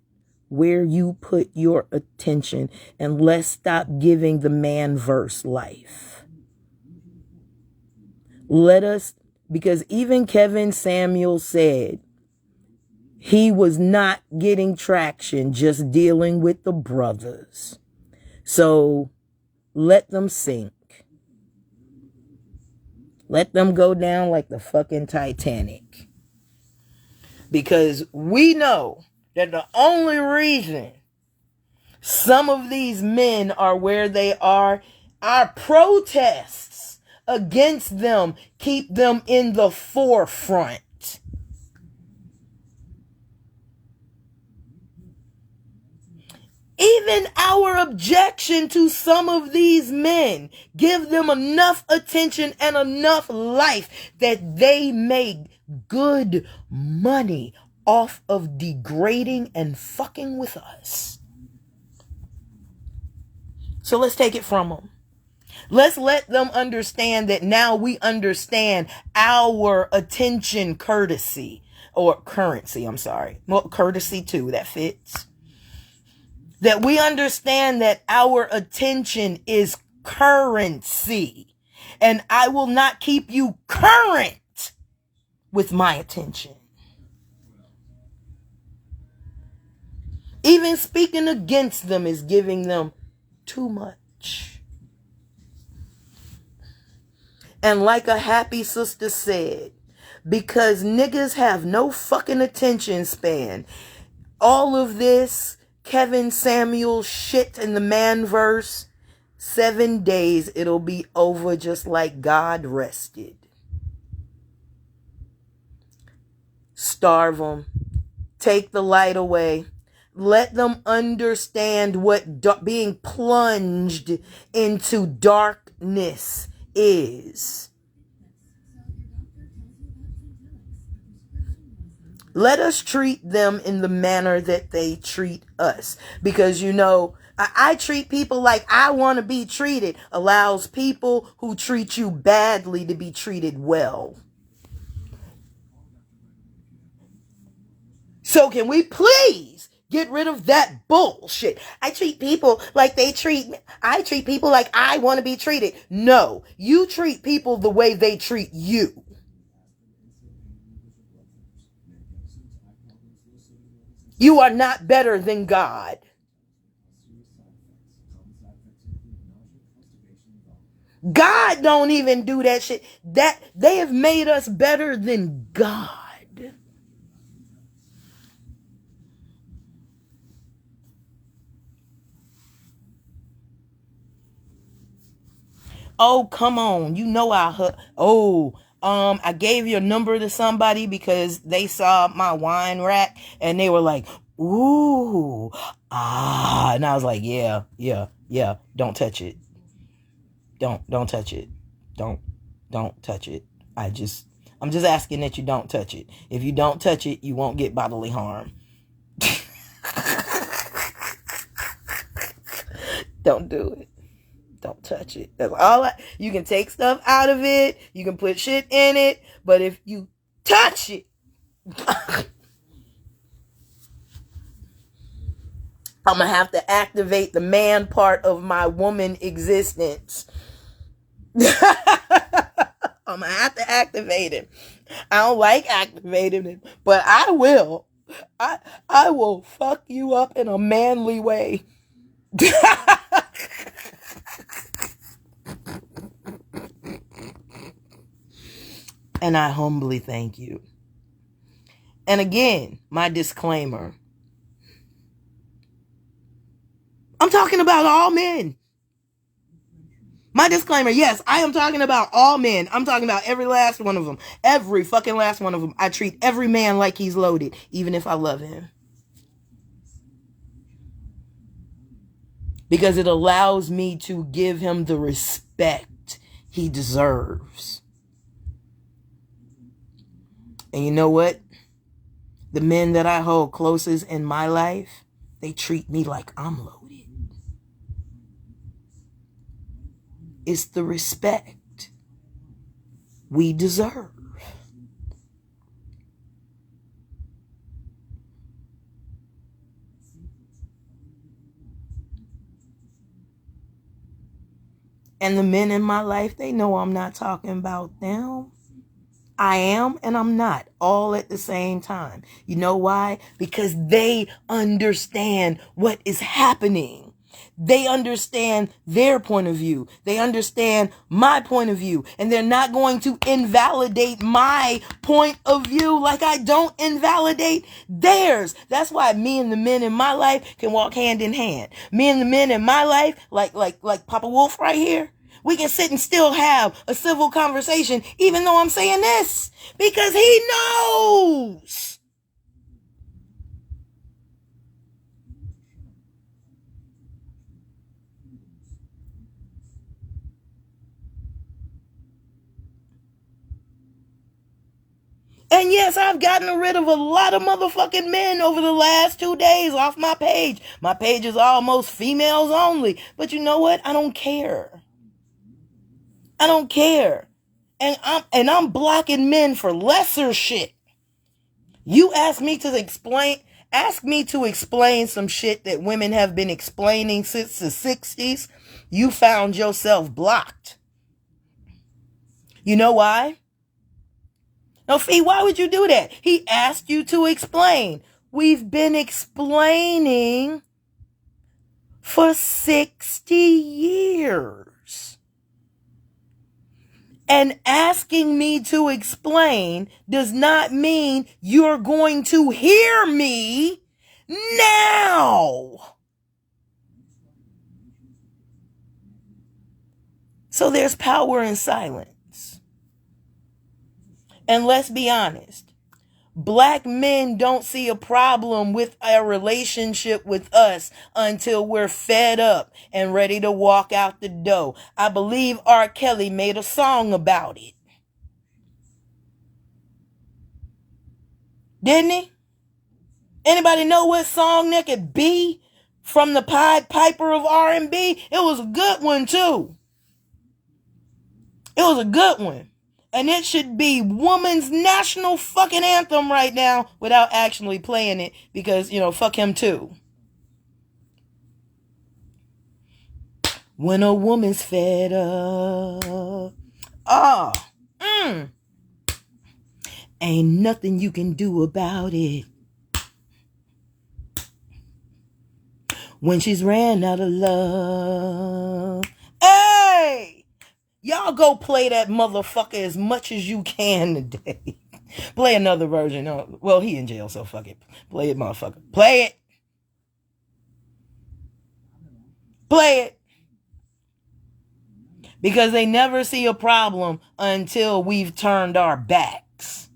where you put your attention, and let's stop giving the man verse life. Because even Kevin Samuel said he was not getting traction just dealing with the brothers. So let them sink. Let them go down like the fucking Titanic. Because we know that the only reason some of these men are where they are, our protests against them keep them in the forefront. Even our objection to some of these men give them enough attention and enough life that they make good money off of degrading and fucking with us. So let's take it from them. Let's let them understand that now we understand our attention courtesy, or currency, I'm sorry. Well, courtesy too, that fits. That we understand that our attention is currency. And I will not keep you current with my attention. Even speaking against them is giving them too much. And like a happy sister said, because niggas have no fucking attention span, all of this Kevin Samuel shit in the man verse, 7 days it'll be over just like God rested. Starve them. Take the light away. Let them understand what being plunged into darkness is. Let us treat them in the manner that they treat us. Because, you know, I treat people like I want to be treated. Allows people who treat you badly to be treated well. So can we please Get rid of that bullshit. I treat people like they treat me. I treat people like I want to be treated. No, you treat people the way they treat you. You are not better than God. God don't even do that shit. That they have made us better than God. Oh, come on. You know I gave your number to somebody because they saw my wine rack and they were like, ooh, and I was like, yeah, don't touch it. Don't touch it. Don't touch it. I'm just asking that you don't touch it. If you don't touch it, you won't get bodily harm. Don't do it. Don't touch it. That's all. You can take stuff out of it. You can put shit in it. But if you touch it, I'm going to have to activate the man part of my woman existence. I'm going to have to activate it. I don't like activating it, but I will. I will fuck you up in a manly way. And I humbly thank you. And again, my disclaimer. I'm talking about all men. My disclaimer, yes, I am talking about all men. I'm talking about every last one of them. Every fucking last one of them. I treat every man like he's loaded, even if I love him. Because it allows me to give him the respect he deserves. And you know what? The men that I hold closest in my life, they treat me like I'm loaded. It's the respect we deserve. And the men in my life, they know I'm not talking about them. I am and I'm not, all at the same time. You know why? Because they understand what is happening. They understand their point of view. They understand my point of view. And they're not going to invalidate my point of view like I don't invalidate theirs. That's why me and the men in my life can walk hand in hand. Me and the men in my life, like Papa Wolf right here, we can sit and still have a civil conversation, even though I'm saying this, because he knows. And yes, I've gotten rid of a lot of motherfucking men over the last 2 days off my page. My page is almost females only. But you know what? I don't care. I don't care. And I'm blocking men for lesser shit. You ask me to explain some shit that women have been explaining since the 60s. You found yourself blocked. You know why? No, Fee, why would you do that? He asked you to explain. We've been explaining for 60 years. And asking me to explain does not mean you're going to hear me now. So there's power in silence. And let's be honest, black men don't see a problem with our relationship with us until we're fed up and ready to walk out the door. I believe R. Kelly made a song about it. Didn't he? Anybody know what song that could be from the Pied Piper of R&B? It was a good one too. It was a good one. And it should be woman's national fucking anthem right now without actually playing it because, fuck him too. When a woman's fed up, ain't nothing you can do about it. When she's ran out of love. Hey! Y'all go play that motherfucker as much as you can today. Play another version. Well, he in jail, so fuck it. Play it, motherfucker. Play it. Play it. Because they never see a problem until we've turned our backs.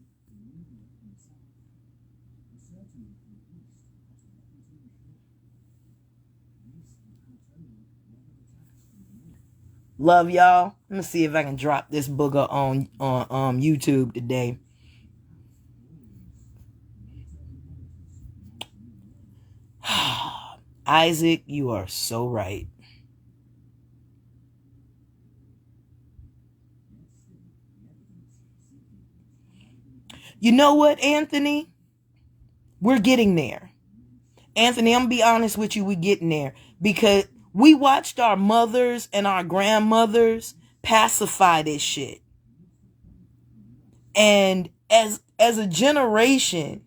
Love y'all. Let me see if I can drop this booger on YouTube today. Isaac, you are so right. You know what, Anthony? We're getting there. Anthony, I'm going to be honest with you, we're getting there. Because we watched our mothers and our grandmothers pacify this shit. And as a generation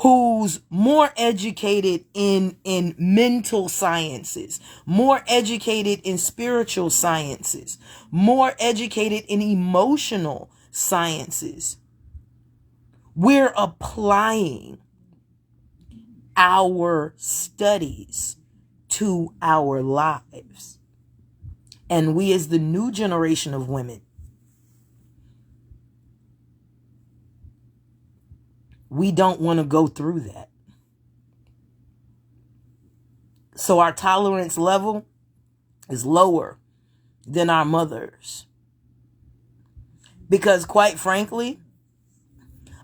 who's more educated in mental sciences, more educated in spiritual sciences, more educated in emotional sciences, we're applying our studies to our lives. And we, as the new generation of women, we don't want to go through that. So our tolerance level is lower than our mothers. Because quite frankly,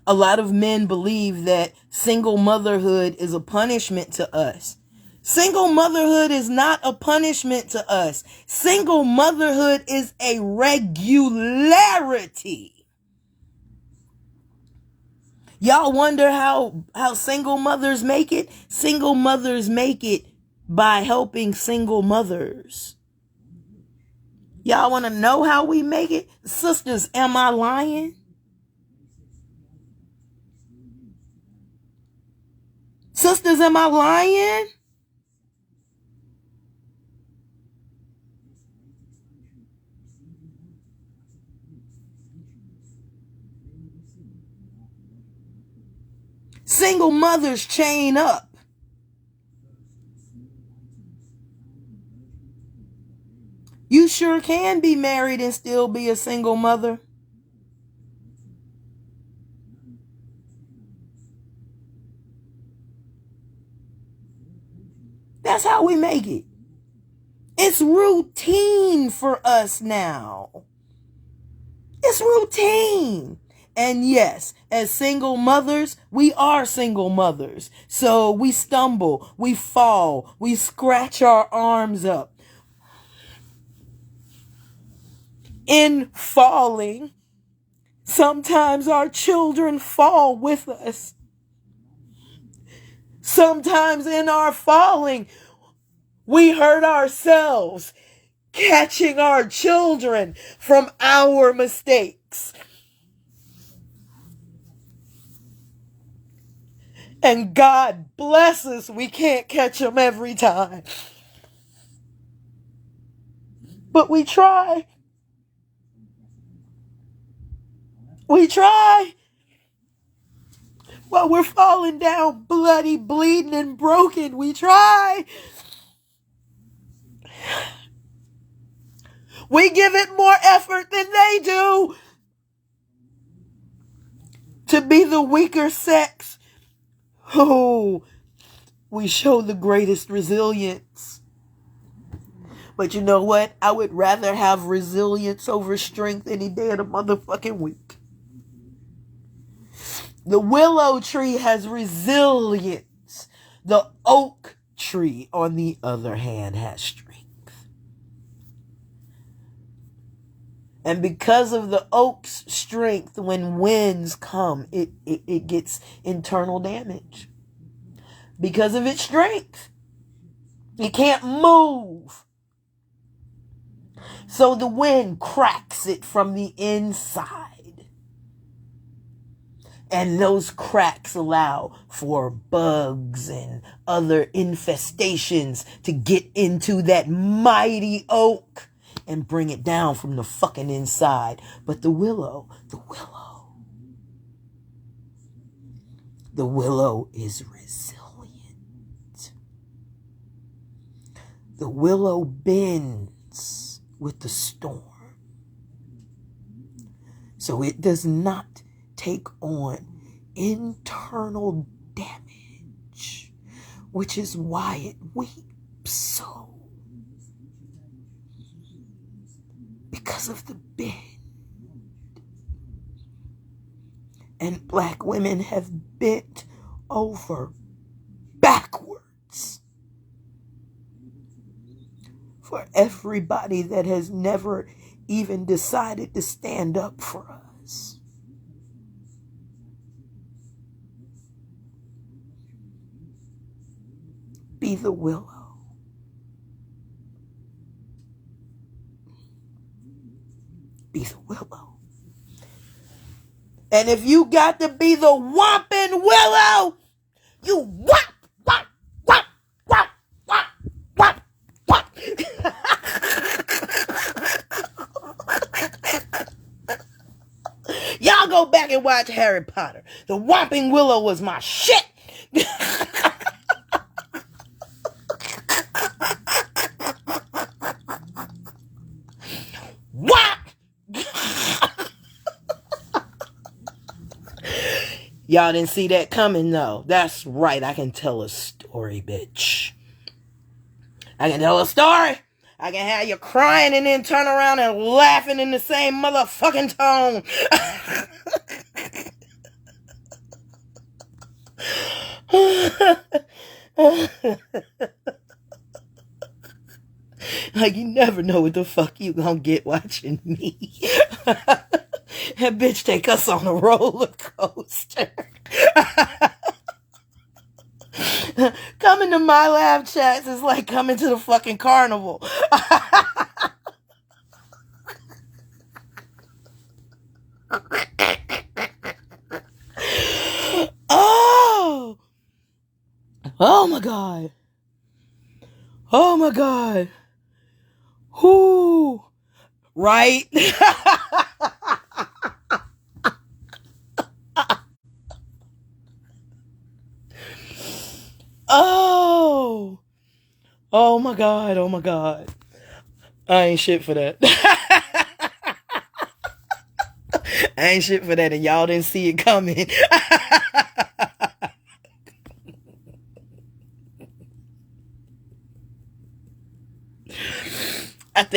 a lot of men believe that single motherhood is a punishment to us. Single motherhood is not a punishment to us. Single motherhood is a regularity. Y'all wonder how single mothers make it? Single mothers make it by helping single mothers. Y'all want to know how we make it? Sisters, am I lying? Sisters, am I lying? Single mothers chain up. You sure can be married and still be a single mother. That's how we make it. It's routine for us now. It's routine. And yes, as single mothers, we are single mothers. So we stumble, we fall, we scratch our arms up. In falling, sometimes our children fall with us. Sometimes in our falling, we hurt ourselves, catching our children from our mistakes. And God bless us, we can't catch them every time. But we try. We try. While we're falling down, bloody, bleeding, and broken, we try. We give it more effort than they do to be the weaker sex. Oh, we show the greatest resilience. But you know what? I would rather have resilience over strength any day of the motherfucking week. The willow tree has resilience. The oak tree, on the other hand, has strength. And because of the oak's strength, when winds come, it gets internal damage. Because of its strength, it can't move. So the wind cracks it from the inside. And those cracks allow for bugs and other infestations to get into that mighty oak and bring it down from the fucking inside. But the willow is resilient. The willow bends with the storm. So it does not take on internal damage, which is why it weeps so. Because of the bend. And black women have bent over backwards for everybody that has never even decided to stand up for us. Be the willow. Be the willow. And if you got to be the whopping willow, you whop, whop, whop, whop, whop, whop, whop. Y'all go back and watch Harry Potter. The whopping willow was my shit. Whop! Y'all didn't see that coming, though. That's right. I can tell a story, bitch. I can tell a story. I can have you crying and then turn around and laughing in the same motherfucking tone. Like, you never know what the fuck you gonna get watching me. That bitch take us on a roller coaster. Coming to my laugh chats is like coming to the fucking carnival. Oh my God. Oh my God. Whoo. Right? Oh. Oh my God. Oh my God. I ain't shit for that. I ain't shit for that, and y'all didn't see it coming. I'm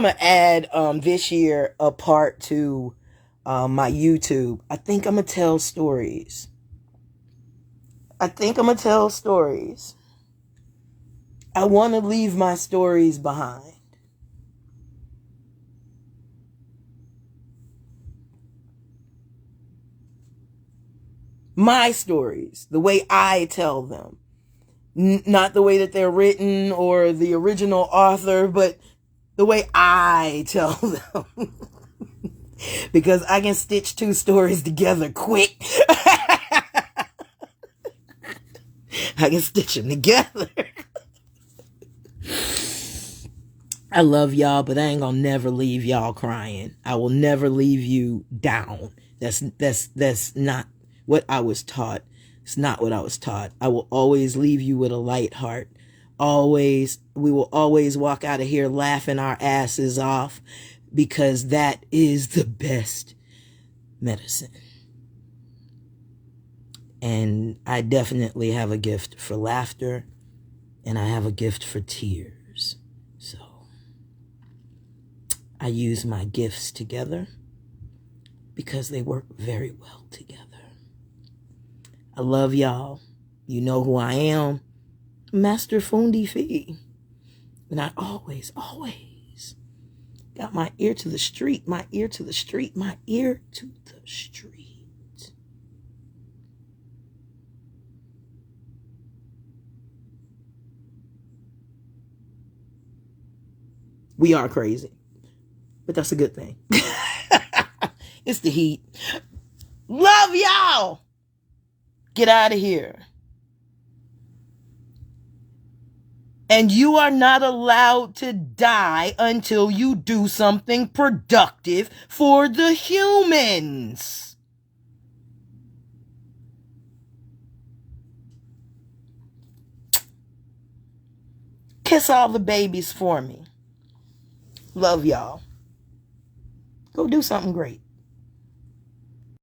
gonna add this year a part to my YouTube. I think I'm gonna tell stories. I want to leave my stories behind. My stories, the way I tell them. Not the way that they're written or the original author, but the way I tell them. Because I can stitch two stories together quick. I can stitch them together. I love y'all, but I ain't gonna never leave y'all crying. I will never leave you down. That's not what I was taught. It's not what I was taught. I will always leave you with a light heart. We will always walk out of here laughing our asses off, because that is the best medicine. And I definitely have a gift for laughter, and I have a gift for tears. So I use my gifts together because they work very well together. I love y'all. You know who I am. Master Fundi. And I always Got my ear to the street, my ear to the street, my ear to the street. We are crazy, but that's a good thing. It's the heat. Love y'all. Get out of here. And you are not allowed to die until you do something productive for the humans. Kiss all the babies for me. Love y'all. Go do something great.